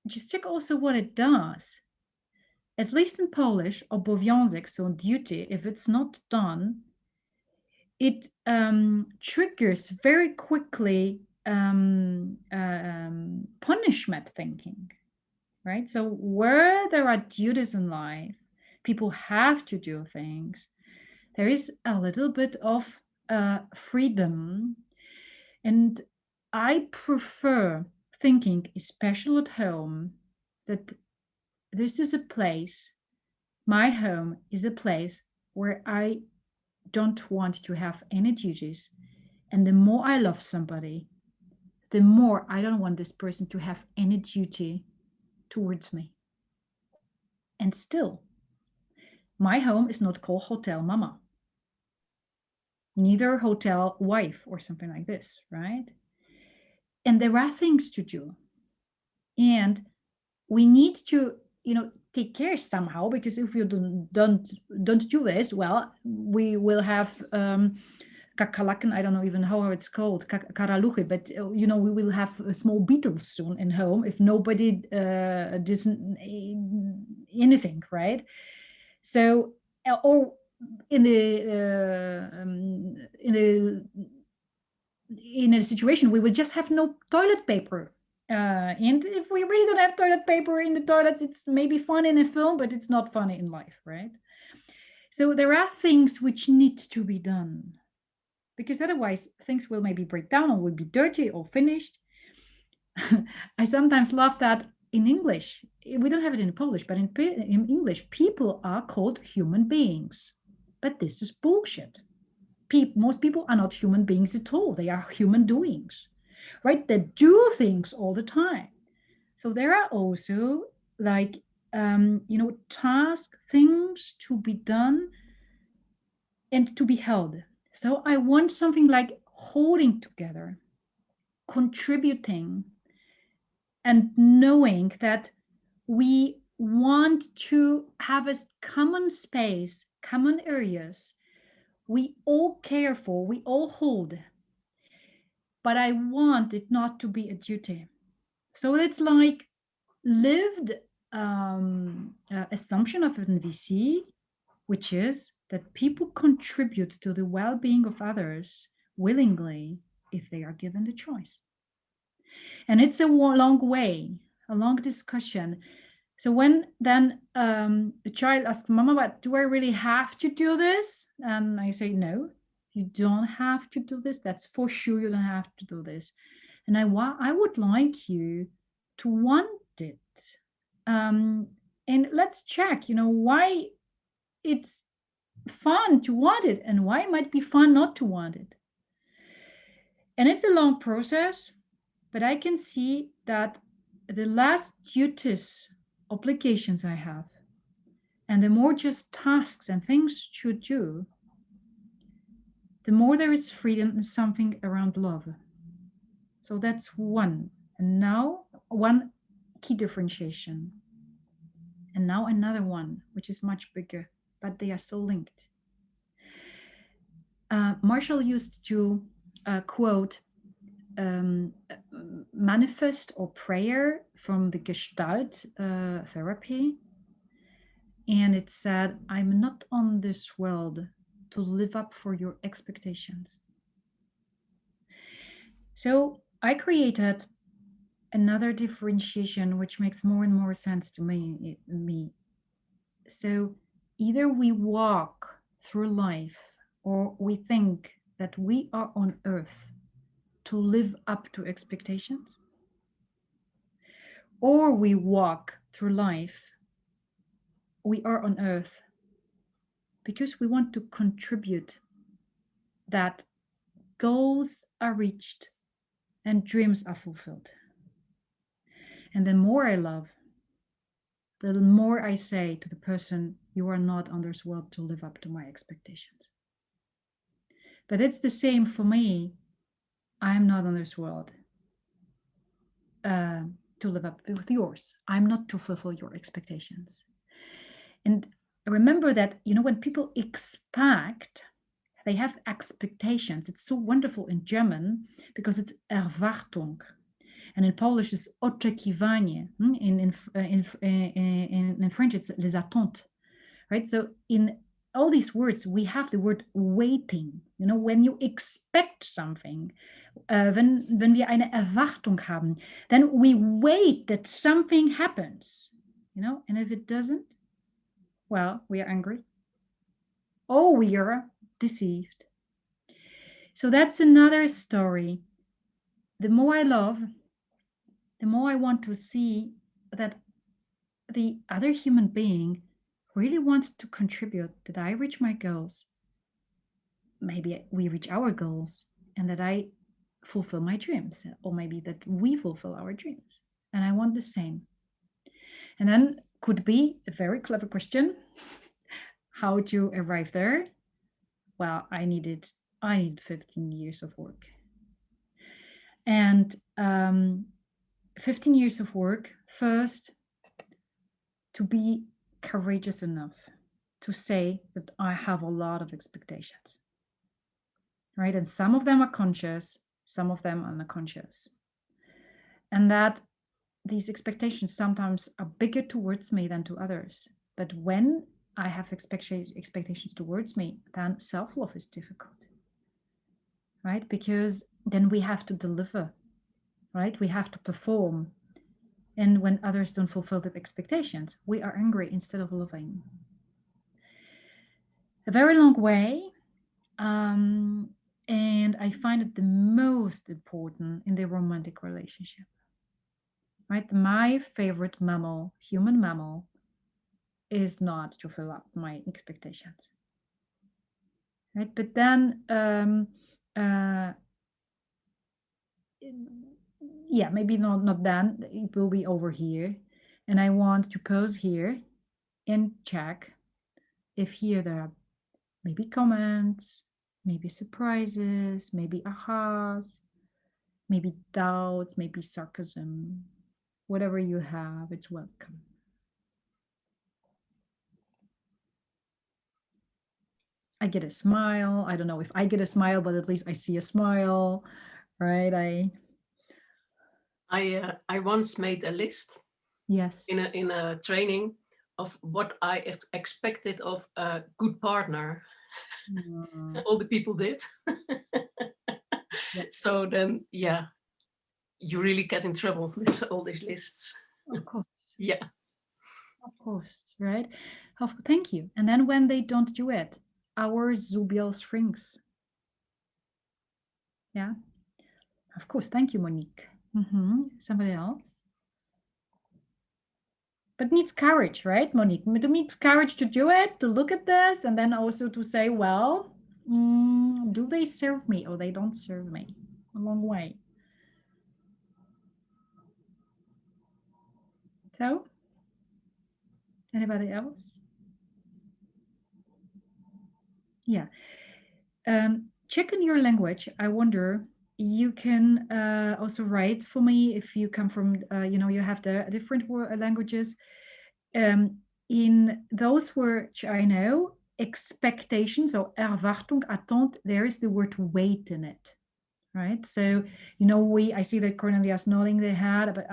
S1: just check also what it does. At least in Polish, obowiązek, so duty, if it's not done, it triggers very quickly punishment thinking, right? So where there are duties in life, people have to do things, there is a little bit of freedom. And I prefer thinking, especially at home, that this is a place, my home is a place where I don't want to have any duties. And the more I love somebody, the more I don't want this person to have any duty towards me. And still, my home is not called Hotel Mama, neither hotel wife or something like this, right? And there are things to do. And we need to, take care somehow, because if you don't do this, well, we will have kakalakken, I don't know even how it's called, karaluche, but we will have small beetles soon in home if nobody doesn't anything, right? So, or in a situation we will just have no toilet paper. And if we really don't have toilet paper in the toilets, it's maybe fun in a film, but it's not funny in life, right? So there are things which need to be done, because otherwise things will maybe break down or will be dirty or finished. I sometimes love that in English, we don't have it in Polish, but in English, people are called human beings. But this is bullshit. Most people are not human beings at all. They are human doings, right? They do things all the time. So there are also like, task things to be done and to be held. So I want something like holding together, contributing, and knowing that we want to have a common space, common areas we all care for, we all hold. But I want it not to be a duty. So it's like lived assumption of an VC, which is that people contribute to the well-being of others willingly if they are given the choice. And it's a long way, a long discussion. So when then a child asks, Mama, but do I really have to do this? And I say, no, you don't have to do this. That's for sure, you don't have to do this. And I would like you to want it. And let's check, why it's fun to want it and why it might be fun not to want it. And it's a long process, but I can see that the last duties, obligations I have, and the more just tasks and things to do, the more there is freedom and something around love. So that's one. And now one key differentiation. And now another one, which is much bigger, but they are so linked. Marshall used to quote manifest or prayer from the Gestalt therapy. And it said, I'm not on this world to live up for your expectations. So I created another differentiation, which makes more and more sense to me. So either we walk through life or we think that we are on earth to live up to expectations, or we walk through life, we are on earth because we want to contribute that goals are reached and dreams are fulfilled. And the more I love, the more I say to the person, you are not on this world to live up to my expectations. But it's the same for me. I'm not on this world to live up with yours. I'm not to fulfill your expectations. And remember that, when people expect, they have expectations. It's so wonderful in German because it's Erwartung. And in Polish, it's oczekiwanie. In French, it's les attentes, right? So in all these words, we have the word waiting. When you expect something, wenn wir eine Erwartung haben, then we wait that something happens, and if it doesn't, well, we are angry. Oh, we are deceived. So that's another story. The more I love, the more I want to see that the other human being really wants to contribute, that I reach my goals. Maybe we reach our goals, and that I fulfill my dreams, or maybe that we fulfill our dreams. And I want the same. And then could be a very clever question, how to arrive there? Well, I needed 15 years of work. And 15 years of work, first, to be courageous enough to say that I have a lot of expectations, right? And some of them are conscious, some of them are unconscious. And that these expectations sometimes are bigger towards me than to others. But when I have expectations towards me, then self-love is difficult, right? Because then we have to deliver, right? We have to perform. And when others don't fulfill the expectations, we are angry instead of loving. A very long way. And I find it the most important in the romantic relationship, right? My favorite mammal, human mammal, is not to fill up my expectations, right? But then, yeah, maybe not then, it will be over here. And I want to pause here and check if here there are maybe comments, maybe surprises, maybe ahas, maybe doubts, maybe sarcasm. Whatever you have, it's welcome. I get a smile. I don't know if I get a smile, but at least I see a smile, right?
S6: I once made a list
S1: Yes.
S6: in a training of what I expected of a good partner. All the people did.
S1: Yes.
S6: So then, yeah, you really get in trouble with all these lists.
S1: Of course.
S6: Yeah.
S1: Of course, right? Thank you. And then when they don't do it, our Zubiel shrinks. Yeah. Of course. Thank you, Monique. Somebody else? But it needs courage, right, Monique? It needs courage to do it, to look at this, and then also to say, well, do they serve me or they don't serve me? A long way. So, anybody else? Yeah. Check in your language. I wonder, you can also write for me if you come from, you have the different languages. In those words I know, expectations or Erwartung, Attente, there is the word wait in it, right? So, I see that Cornelia's nodding their head, but,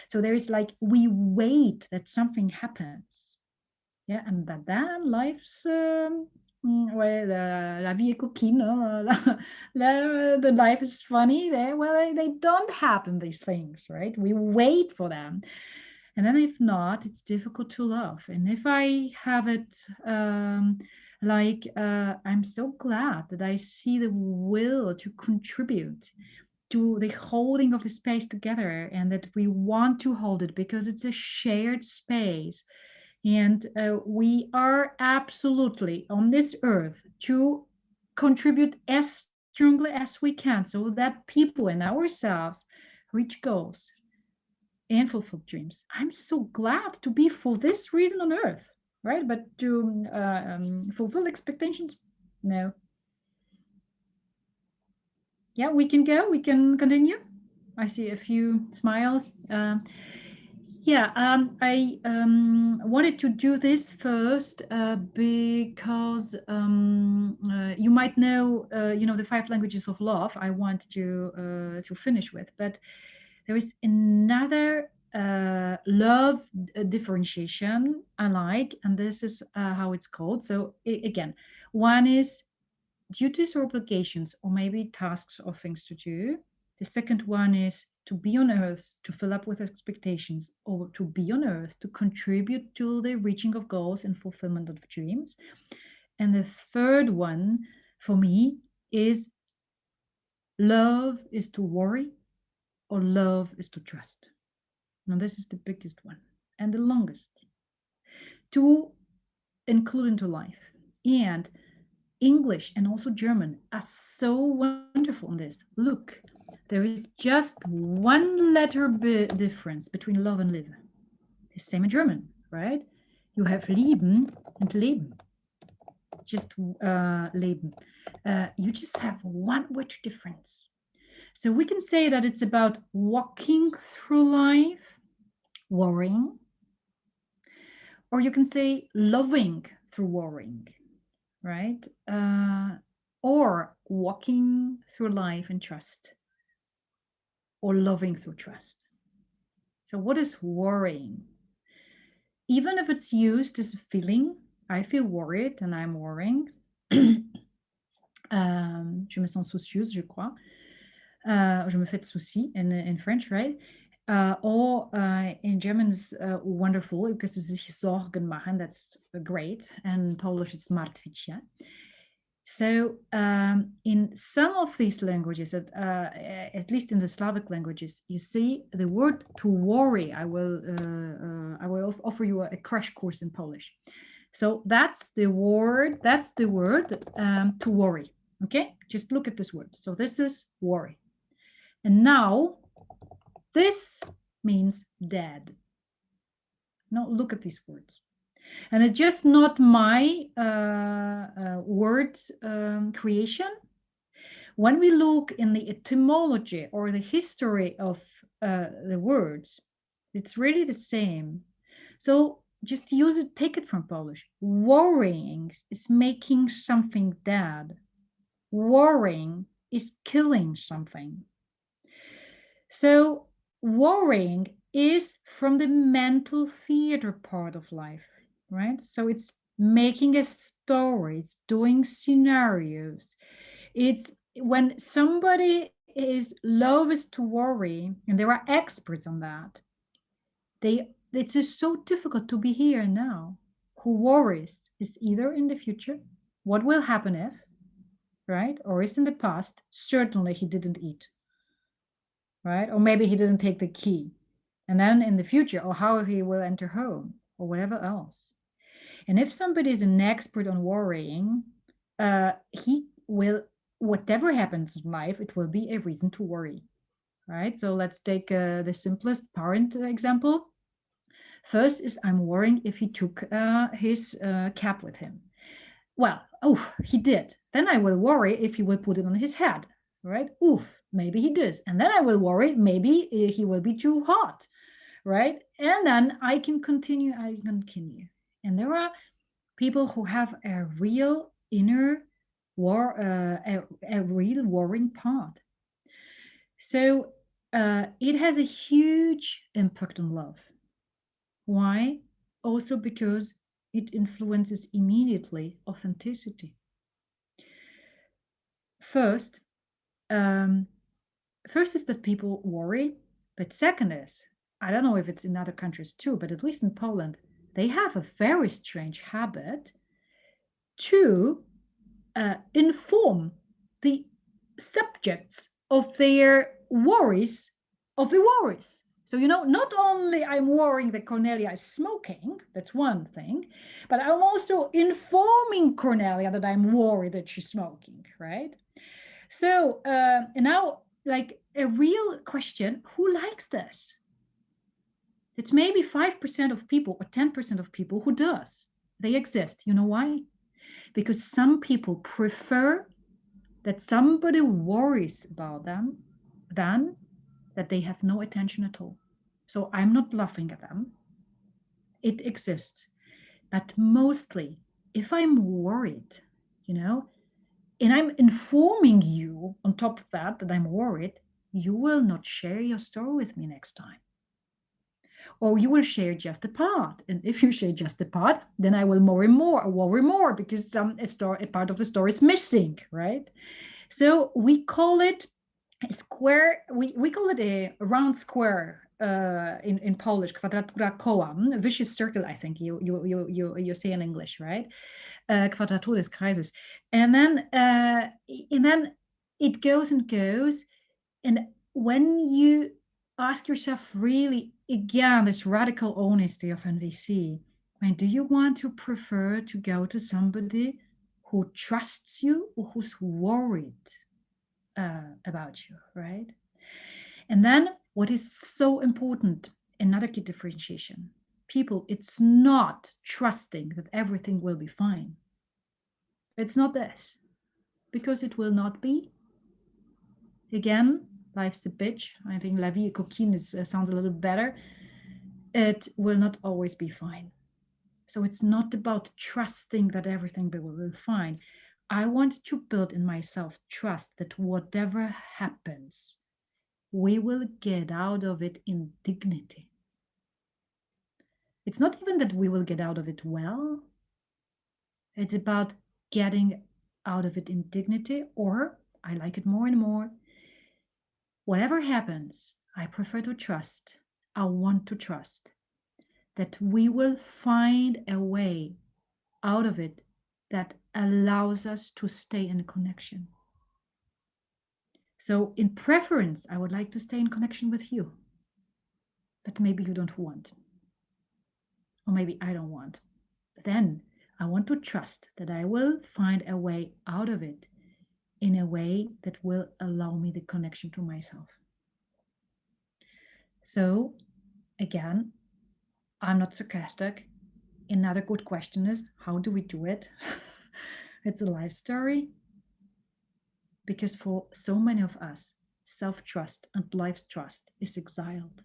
S1: so there is like, we wait that something happens. Yeah, and but then life's, well, la vie est coquine, the life is funny. They don't happen, these things, right? We wait for them. And then if not, it's difficult to love. And if I have it like, I'm so glad that I see the will to contribute to the holding of the space together, and that we want to hold it because it's a shared space. And we are absolutely on this earth to contribute as strongly as we can so that people and ourselves reach goals and fulfill dreams. I'm so glad to be for this reason on earth, right? But to fulfill expectations, no. Yeah, we can go. We can continue. I see a few smiles. I wanted to do this first because you might know, the 5 languages of love. I want to finish with, but there is another love differentiation I like, and this is how it's called. So again, one is duties or obligations, or maybe tasks or things to do. The second one is to be on earth, to fill up with expectations, or to be on earth, to contribute to the reaching of goals and fulfillment of dreams. And the third one for me is love is to worry, or love is to trust. Now, this is the biggest one and the longest to include into life. And English and also German are so wonderful on this. Look, there is just one letter difference between love and live. The same in German, right? You have lieben and leben. Just leben. You just have one word difference. So we can say that it's about walking through life, worrying, or you can say loving through worrying, right? Or walking through life in trust, or loving through trust. So, what is worrying? Even if it's used as a feeling, I feel worried and I'm worrying. Je me sens soucieuse, je crois. Je me fais de soucis in French, right? Or in German is wonderful because es sich Sorgen machen. That's great. And Polish it's martwić się. So in some of these languages, at least in the Slavic languages, you see the word to worry. I will offer you a crash course in Polish. So that's the word. To worry. Okay, just look at this word. So this is worry, and now this means dead. Now look at these words. And it's just not my word creation. When we look in the etymology or the history of the words, it's really the same. So just use it, take it from Polish. Worrying is making something dead. Worrying is killing something. So worrying is from the mental theater part of life, right? So it's making a story, it's doing scenarios. It's when somebody loves to worry, and there are experts on that. It's just so difficult to be here and now. Who worries is either in the future, what will happen if, right? Or is in the past, certainly he didn't eat, right? Or maybe he didn't take the key. And then in the future, or how he will enter home, or whatever else. And if somebody is an expert on worrying, he will, whatever happens in life, it will be a reason to worry, right? So let's take the simplest parent example. First is I'm worrying if he took his cap with him. Well, he did. Then I will worry if he will put it on his head, right? Maybe he does. And then I will worry, maybe he will be too hot, right? And then I can continue. And there are people who have a real inner a real worrying part. So it has a huge impact on love. Why? Also because it influences immediately authenticity. First is that people worry, but second is, I don't know if it's in other countries too, but at least in Poland, they have a very strange habit to inform the subjects of their worries of the worries. So, not only I'm worrying that Cornelia is smoking, that's one thing, but I'm also informing Cornelia that I'm worried that she's smoking, right? So, and now, like a real question, who likes this? It's maybe 5% of people or 10% of people who does. They exist. You know why? Because some people prefer that somebody worries about them than that they have no attention at all. So I'm not laughing at them. It exists. But mostly, if I'm worried, and I'm informing you on top of that I'm worried, you will not share your story with me next time. Or you will share just a part. And if you share just a part, then I will worry more because a part of the story is missing, right? So we call it a square, we call it a round square in Polish, kwadratura koła, a vicious circle, I think you say in English, right? Quadratur des Kreises. And then it goes and goes. And when you ask yourself really, again, this radical honesty of NVC, do you want to prefer to go to somebody who trusts you or who's worried about you, right? And then what is so important, another key differentiation, people, it's not trusting that everything will be fine. It's not this, because it will not be. Again, life's a bitch. I think la vie est coquine sounds a little better. It will not always be fine. So it's not about trusting that everything will be fine. I want to build in myself trust that whatever happens, we will get out of it in dignity. It's not even that we will get out of it well. It's about getting out of it in dignity, or I like it more and more. Whatever happens, I prefer to trust. I want to trust that we will find a way out of it that allows us to stay in connection. So in preference, I would like to stay in connection with you, but maybe you don't want, or maybe I don't want. Then I want to trust that I will find a way out of it in a way that will allow me the connection to myself. So again, I'm not sarcastic. Another good question is, how do we do it? It's a life story. Because for so many of us, self-trust and life's trust is exiled.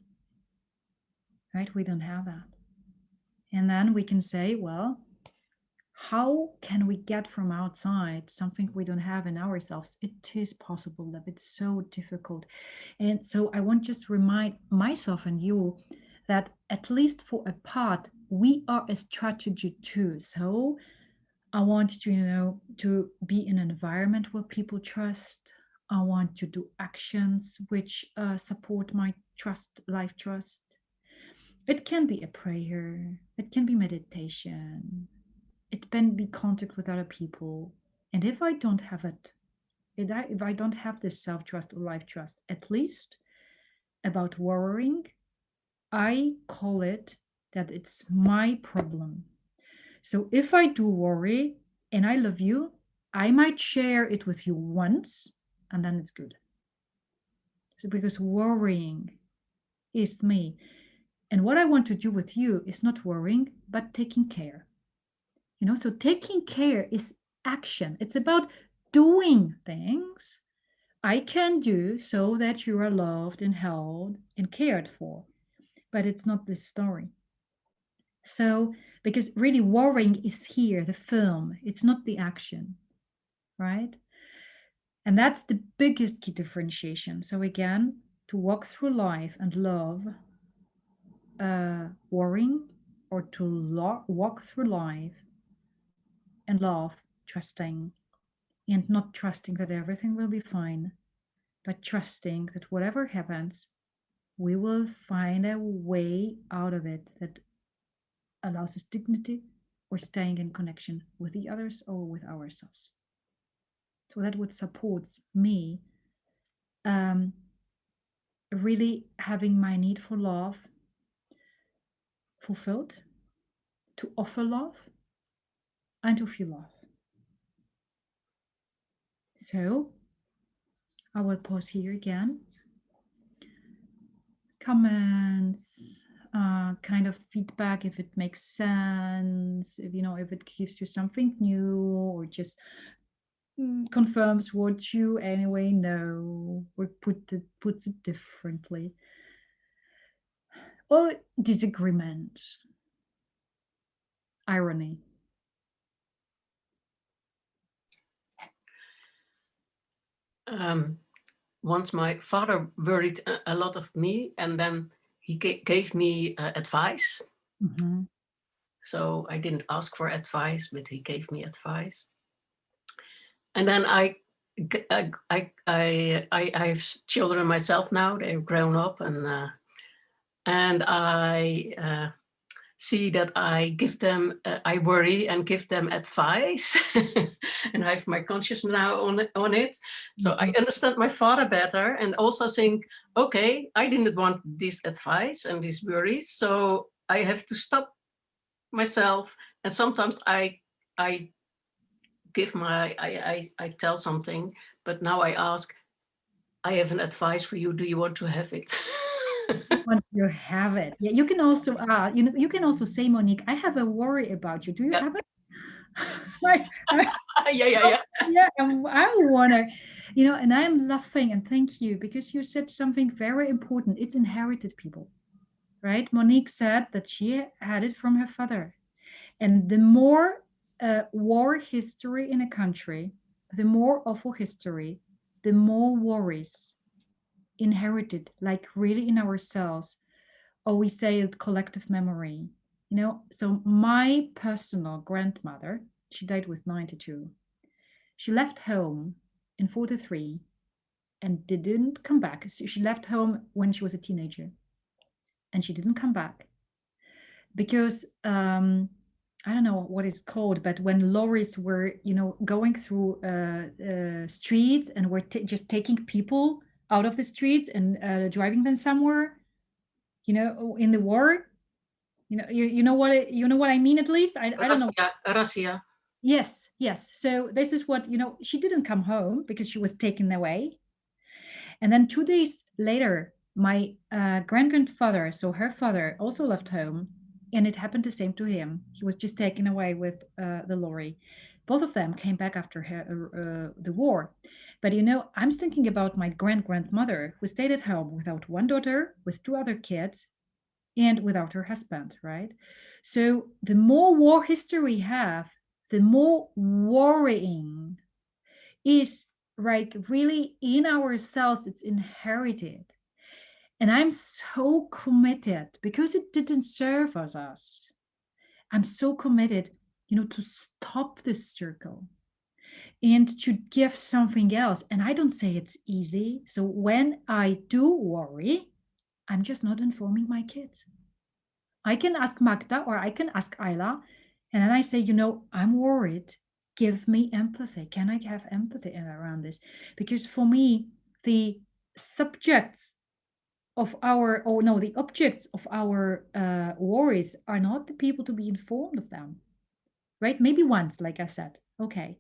S1: Right? We don't have that. And then we can say, well, how can we get from outside something we don't have in ourselves? It is possible, but it's so difficult. And so I want to just remind myself and you that at least for a part, we are a strategy too. So I want to, to be in an environment where people trust. I want to do actions which support my trust, life trust. It can be a prayer. It can be meditation. It can be contact with other people. And if I don't have it, if I don't have this self-trust or life trust, at least about worrying, I call it that it's my problem. So if I do worry and I love you, I might share it with you once and then it's good. So because worrying is me. And what I want to do with you is not worrying, but taking care. So taking care is action. It's about doing things I can do so that you are loved and held and cared for. But it's not this story. So, because really worrying is here, the film, it's not the action, right? And that's the biggest key differentiation. So again, to walk through life and love, worrying, or to walk through life and love, trusting, and not trusting that everything will be fine, but trusting that whatever happens, we will find a way out of it that allows us dignity or staying in connection with the others or with ourselves. So that what supports me really having my need for love fulfilled, to offer love, and to feel love. So I will pause here again. Comments, kind of feedback, if it makes sense, if if it gives you something new, or just confirms what you anyway know, or puts it differently. Or disagreement, irony.
S6: Once my father worried a lot of me, and then he gave me advice.
S1: Mm-hmm.
S6: So I didn't ask for advice, but he gave me advice. And then I have children myself now. They've grown up, and I see that I give them, I worry and give them advice, and I have my conscience now on it. So I understand my father better, and also think, okay, I didn't want this advice and these worries, so I have to stop myself. And sometimes I give I tell something, but now I ask, I have an advice for you. Do you want to have it?
S1: Once you have it, yeah, you can also you can also say, Monique, I have a worry about you. Do you have it?
S6: Yeah.
S1: Yeah, and I wanna, and I'm laughing, and thank you, because you said something very important. It's inherited, people, right? Monique said that she had it from her father. And the more war history in a country, the more awful history, the more worries inherited, like really in ourselves, or we say it, collective memory. So my personal grandmother, she died with 92. She left home in 43 and didn't come back. She left home when she was a teenager, and she didn't come back because I don't know what it's called, but when lorries were, going through streets and were just taking people out of the streets and driving them somewhere, in the war, you know what I mean. At least I don't know.
S6: Russia.
S1: Yes, yes. So this is what, she didn't come home because she was taken away. And then 2 days later, my grandfather, so her father, also left home, and it happened the same to him. He was just taken away with the lorry. Both of them came back after the war. But I'm thinking about my grandmother, who stayed at home without one daughter, with two other kids, and without her husband, right? So the more war history we have, the more worrying is, like, really in ourselves. It's inherited. And I'm so committed, because it didn't serve us. I'm so committed, to stop this circle and to give something else. And I don't say it's easy. So when I do worry, I'm just not informing my kids. I can ask Magda or I can ask Ayla, and then I say, I'm worried. Give me empathy. Can I have empathy around this? Because for me, the subjects of our, oh no, the objects of our worries are not the people to be informed of them, right? Maybe once, like I said, okay,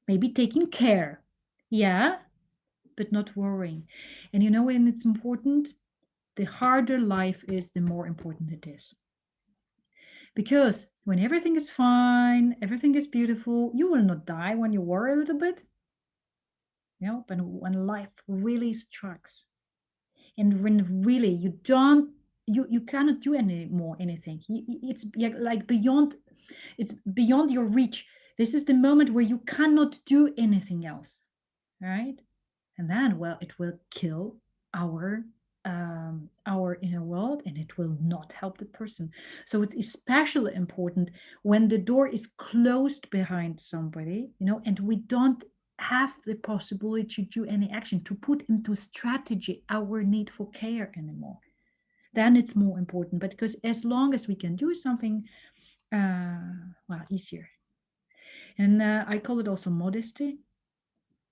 S1: maybe taking care, yeah, but not worrying. And when it's important, the harder life is, the more important it is. Because when everything is fine, everything is beautiful, you will not die when you worry a little bit. But when life really strikes, and when really you cannot do anything. It's like beyond, it's beyond your reach. This is the moment where you cannot do anything else, right? And then, well, it will kill our inner world, and it will not help the person. So it's especially important when the door is closed behind somebody, and we don't have the possibility to do any action, to put into strategy our need for care anymore. Then it's more important. But because as long as we can do something, well, easier. And I call it also modesty.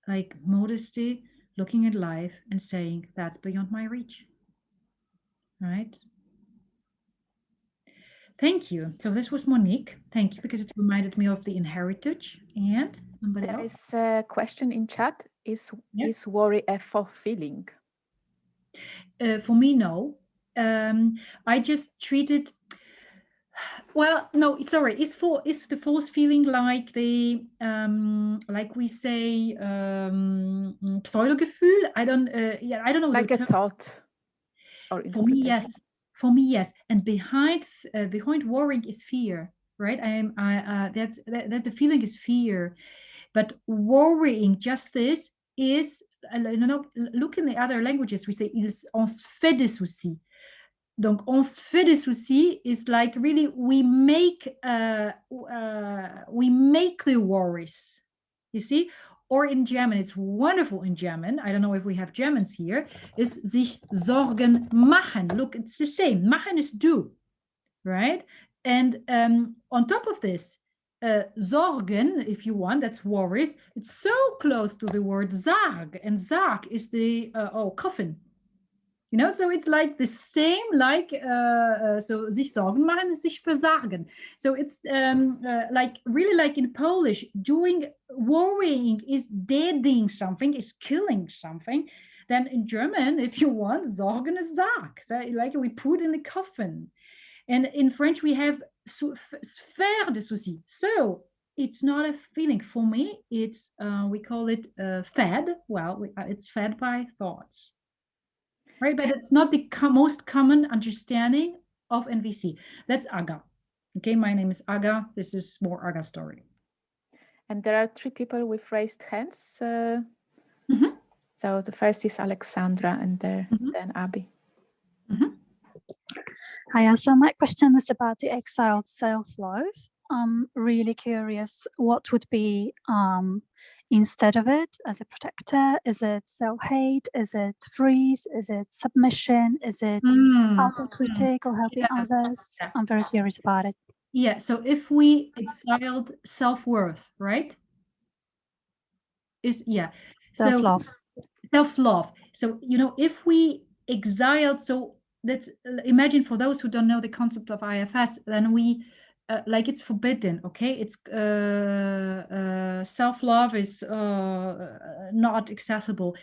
S1: Like modesty, looking at life and saying, that's beyond my reach. right? Thank you. So this was Monique. Thank you, because it reminded me of the inheritage. And somebody
S2: There
S1: else?
S2: is a question in chat.
S1: Yeah.
S2: Is worry a false feeling?
S1: For me, no. I just treat it. Well, no, sorry. Is the false feeling like the like we say Pseudogefühl? I don't I don't know
S2: Like
S1: the
S2: a
S1: term.
S2: thought or
S1: For me,
S2: interpretation?
S1: yes. For me, yes. And behind worrying is fear, right? That the feeling is fear, but worrying just this is look in the other languages. We say on se fait des soucis. Donc, on se fait des soucis is like really we make the worries. You see? Or in German, it's wonderful in German. I don't know if we have Germans here. Is sich Sorgen machen. Look, it's the same. Machen is do, right? And on top of this, Sorgen, if you want, that's worries. It's so close to the word Sarg, and Sarg is the coffin. You know, so it's like the same, like so sich Sorgen machen is sich versagen. So it's like really like in Polish, worrying is deading something, is killing something. Then in German, if you want, Sorgen is Sarg. So like we put in the coffin. And in French, we have faire de soucis. So it's not a feeling. For me, it's we call it fed. Well, it's fed by thoughts. Right, but it's not the most common understanding of NVC. That's Aga. Okay, my name is Aga. This is more Aga story.
S2: And there are 3 people with raised hands.
S1: Mhm.
S2: So the first is Alexandra, and then Abby.
S7: Hi, so my question is about the exiled self-love. I'm really curious, what would be instead of it as a protector? Is it self-hate? Is it freeze? Is it submission? Is it autocritic or helping others?
S1: Yeah.
S7: I'm very curious about it.
S1: Yeah, so if we exiled self-worth, right?
S7: Self-love.
S1: Self-love. So, you know, if we exiled, so let's imagine, for those who don't know the concept of IFS, then we like it's forbidden. Okay, it's self-love is not accessible.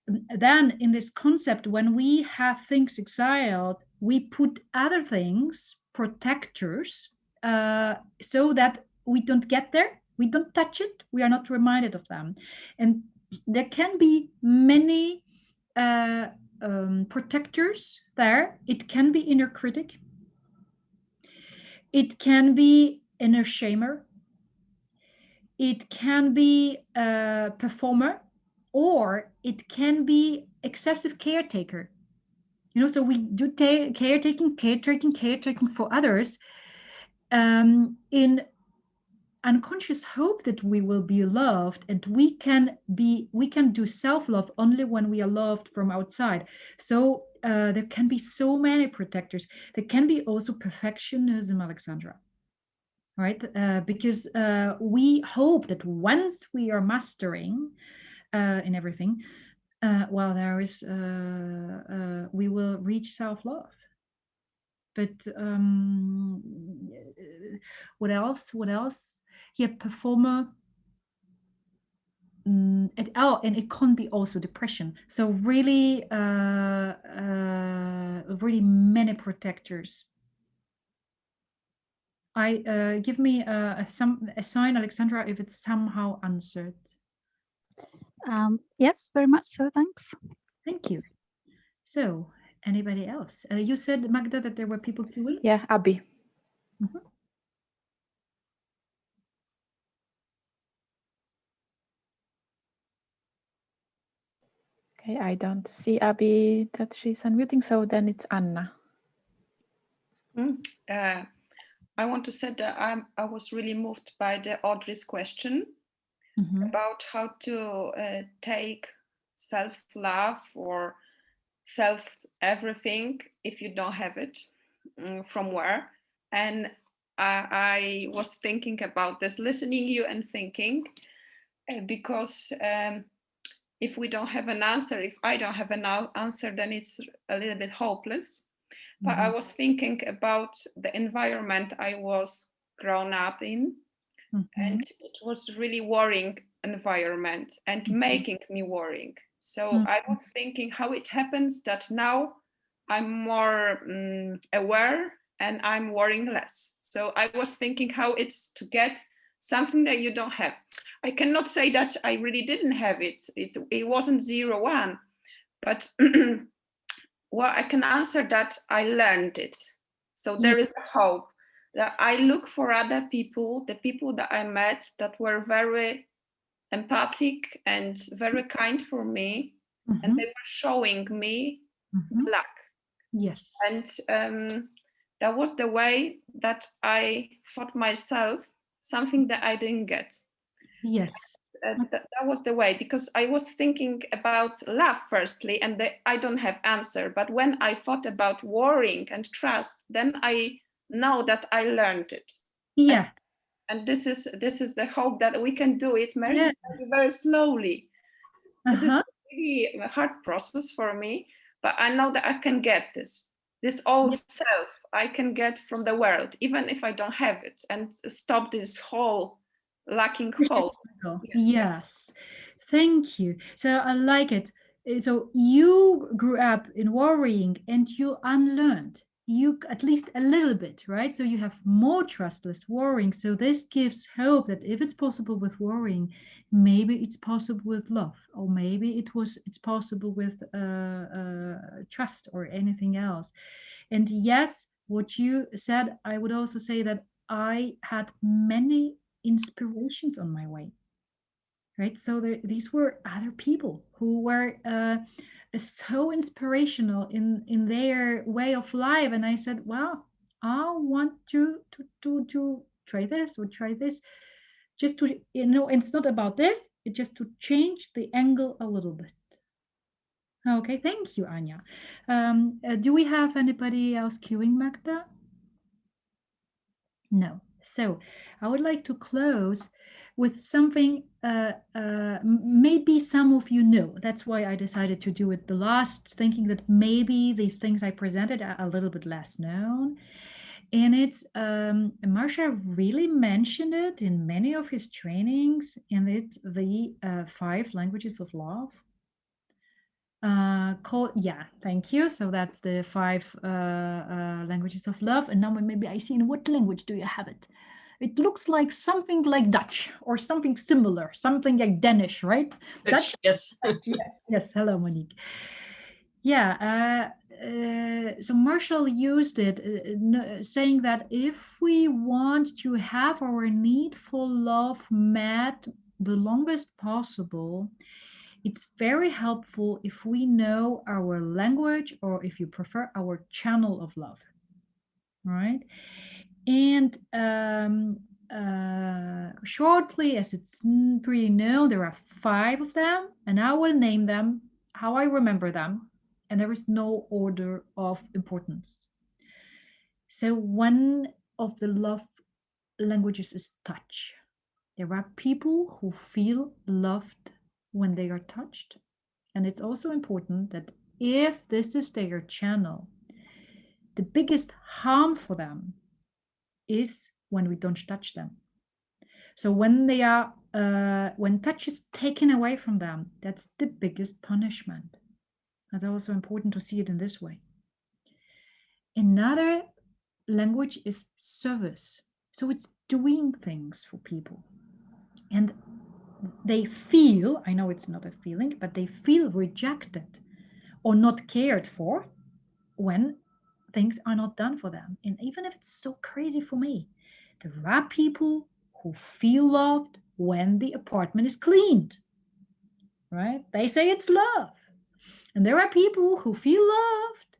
S1: Then in this concept, when we have things exiled, we put other things, protectors, so that we don't get there, we don't touch it, we are not reminded of them. And there can be many protectors there. It can be inner critic. It can be inner shamer. It can be a performer, or it can be excessive caretaker. You know, so we do caretaking for others in unconscious hope that we will be loved, and we can do self-love only when we are loved from outside. So there can be so many protectors. There can be also perfectionism, Alexandra, right? Because we hope that once we are mastering in everything, well, there is we will reach self-love. But what else? Yeah, performer. And it can be also depression. So really, really many protectors. Give me a sign, Alexandra, if it's somehow answered.
S7: Yes, very much so. Thanks.
S1: Thank you. So, anybody else? You said, Magda, that there were people queuing?
S2: Yeah, Abby. Okay, I don't see Abby that she's unmuting, so then it's Anna.
S8: I want to say that I was really moved by the Audrey's question about how to take self-love or self-everything if you don't have it, from where. And I was thinking about this, listening you and thinking, because if we don't have an answer, if I don't have an answer, then it's a little bit hopeless. But I was thinking about the environment I was grown up in, and it was really worrying environment and making me worrying. So I was thinking how it happens that now I'm more aware and I'm worrying less. So I was thinking how it's to get something that you don't have. I cannot say that I really didn't have it. It wasn't 0-1, but well, I can answer that I learned it. So there is a hope that I look for other people, the people that I met that were very empathic and very kind for me, and they were showing me luck.
S1: Yes.
S8: And that was the way that I thought myself something that I didn't get.
S1: Yes.
S8: That was the way, because I was thinking about love firstly, and I don't have answer. But when I thought about worrying and trust, then I know that I learned it.
S1: Yeah.
S8: And this is the hope that we can do it very, very slowly. This is a really hard process for me, but I know that I can get this old self I can get from the world, even if I don't have it, and stop this whole lacking hope.
S1: Yes. Thank you. So I like it. So you grew up in worrying and you unlearned you at least a little bit, right? So you have more trustless worrying. So this gives hope that if it's possible with worrying, maybe it's possible with love, or maybe it's possible with trust or anything else. And yes, what you said, I would also say that I had many inspirations on my way, right? So these were other people who were so inspirational in their way of life, and I said, well, I want to try this or try this, just to, it's not about this, it's just to change the angle a little bit. Okay, thank you, Anya. Do we have anybody else queuing, Magda? No. So I would like to close with something maybe some of you know. That's why I decided to do it the last, thinking that maybe the things I presented are a little bit less known. And it's, Marsha really mentioned it in many of his trainings, and it's the 5 languages of love. Thank you. So that's the 5 languages of love. And now maybe I see, in what language do you have it? It looks like something like Dutch or something similar, something like Danish, right?
S6: Dutch, yes.
S1: Yes. Hello, Monique. Yeah. So Marshall used it, saying that if we want to have our need for love met the longest possible, it's very helpful if we know our language, or if you prefer, our channel of love, right? And shortly, as it's pretty known, there are 5 of them, and I will name them how I remember them, and there is no order of importance. So one of the love languages is touch. There are people who feel loved when they are touched. And it's also important that if this is their channel, the biggest harm for them is when we don't touch them. So when they are, when touch is taken away from them, that's the biggest punishment. That's also important to see it in this way. Another language is service. So it's doing things for people. And they feel, I know it's not a feeling, but they feel rejected or not cared for when things are not done for them. And even if it's so crazy for me, there are people who feel loved when the apartment is cleaned, right? They say it's love. And there are people who feel loved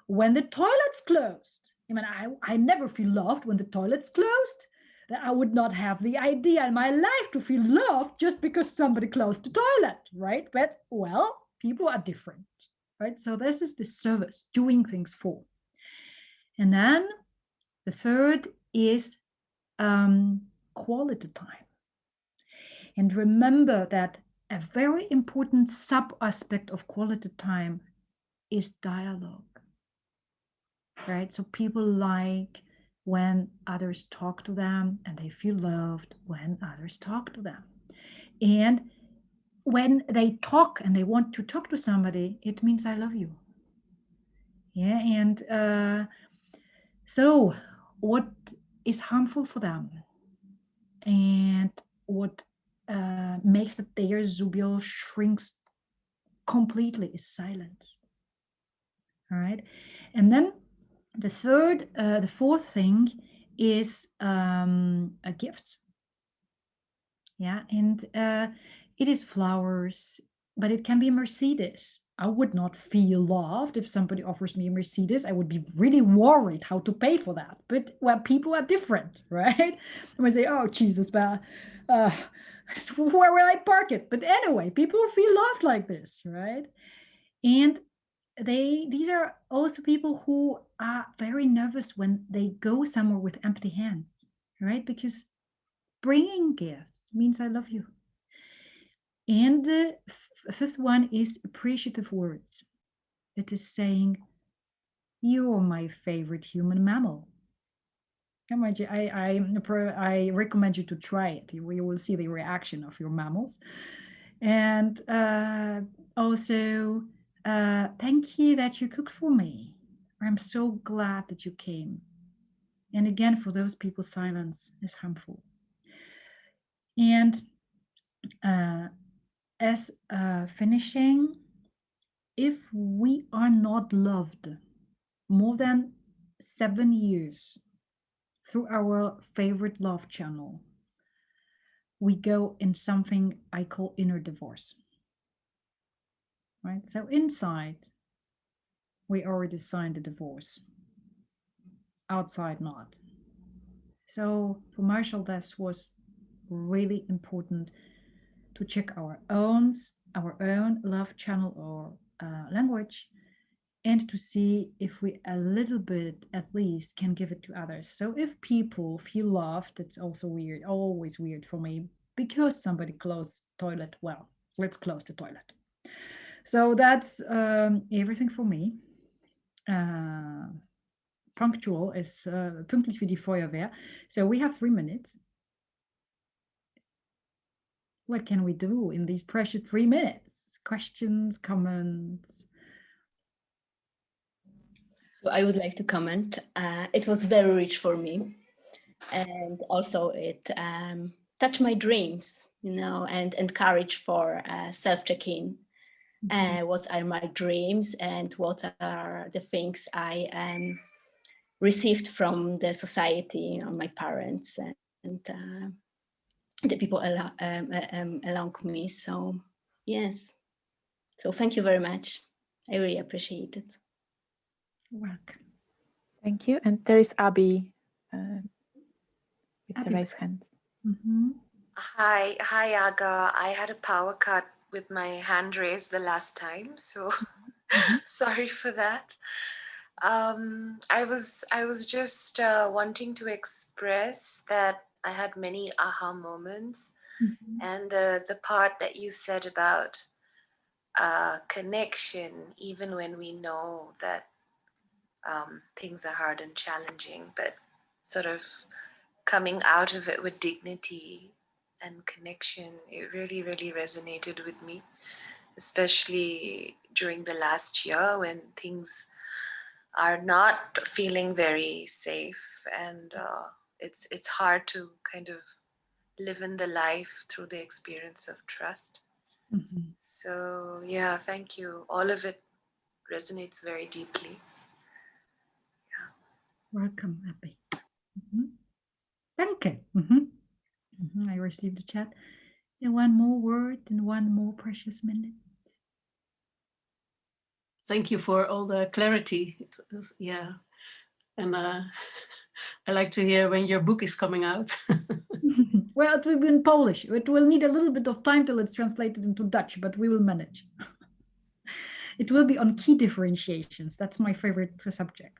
S1: when the toilet's closed. I mean, I never feel loved when the toilet's closed. That I would not have the idea in my life to feel loved just because somebody closed the toilet, right? But, well, people are different, right? So this is the service, doing things for. And then the third is quality time. And remember that a very important sub-aspect of quality time is dialogue. right? So people like when others talk to them, and they feel loved when others talk to them. And when they talk and they want to talk to somebody, it means I love you. Yeah. And so what is harmful for them and what makes that their zubial shrinks completely is silence. All right. And then the fourth thing is a gift. Yeah. And it is flowers, but it can be a Mercedes. I would not feel loved if somebody offers me a Mercedes. I would be really worried how to pay for that. But well, people are different, right? And we say, oh, Jesus, where will I park it? But anyway, people feel loved like this, right? And these are also people who are very nervous when they go somewhere with empty hands, right? Because bringing gifts means I love you. And the fifth one is appreciative words. It is saying, you're my favorite human mammal. I recommend you to try it. You will see the reaction of your mammals. And also, thank you that you cooked for me. I'm so glad that you came. And again, for those people, silence is harmful. And as finishing, if we are not loved more than 7 years through our favorite love channel, we go in something I call inner divorce. Right? So inside, we already signed a divorce. Outside, not. So for Marshall, this was really important to check our own love channel or language, and to see if we a little bit at least can give it to others. So if people feel loved, it's also weird, always weird for me, because somebody closed the toilet. Well, let's close the toilet. So that's everything for me. Punctual is pünktlich wie die Feuerwehr. So we have 3 minutes. What can we do in these precious 3 minutes? Questions, comments?
S9: I would like to comment. It was very rich for me. And also it touched my dreams, and encourage for self-check-in. What are my dreams and what are the things I received from the society, my parents and the people along me. So yes, so thank you very much. I really appreciate it.
S1: Welcome.
S2: Thank you. And there is Abby with the raised hand.
S1: Mm-hmm.
S10: Hi, Aga. I had a power cut with my hand raised the last time, so sorry for that. I was just wanting to express that I had many aha moments, and the part that you said about connection, even when we know that things are hard and challenging, but sort of coming out of it with dignity and connection, it really, really resonated with me, especially during the last year when things are not feeling very safe, and it's hard to kind of live in the life through the experience of trust. So yeah, thank you. All of it resonates very deeply.
S1: Welcome, Abby. Thank you. I received the chat. And one more word and one more precious minute.
S6: Thank you for all the clarity. It was, yeah. And I like to hear when your book is coming out.
S1: Well, it will be in Polish. It will need a little bit of time till it's translated into Dutch, but we will manage. It will be on key differentiations. That's my favorite subject.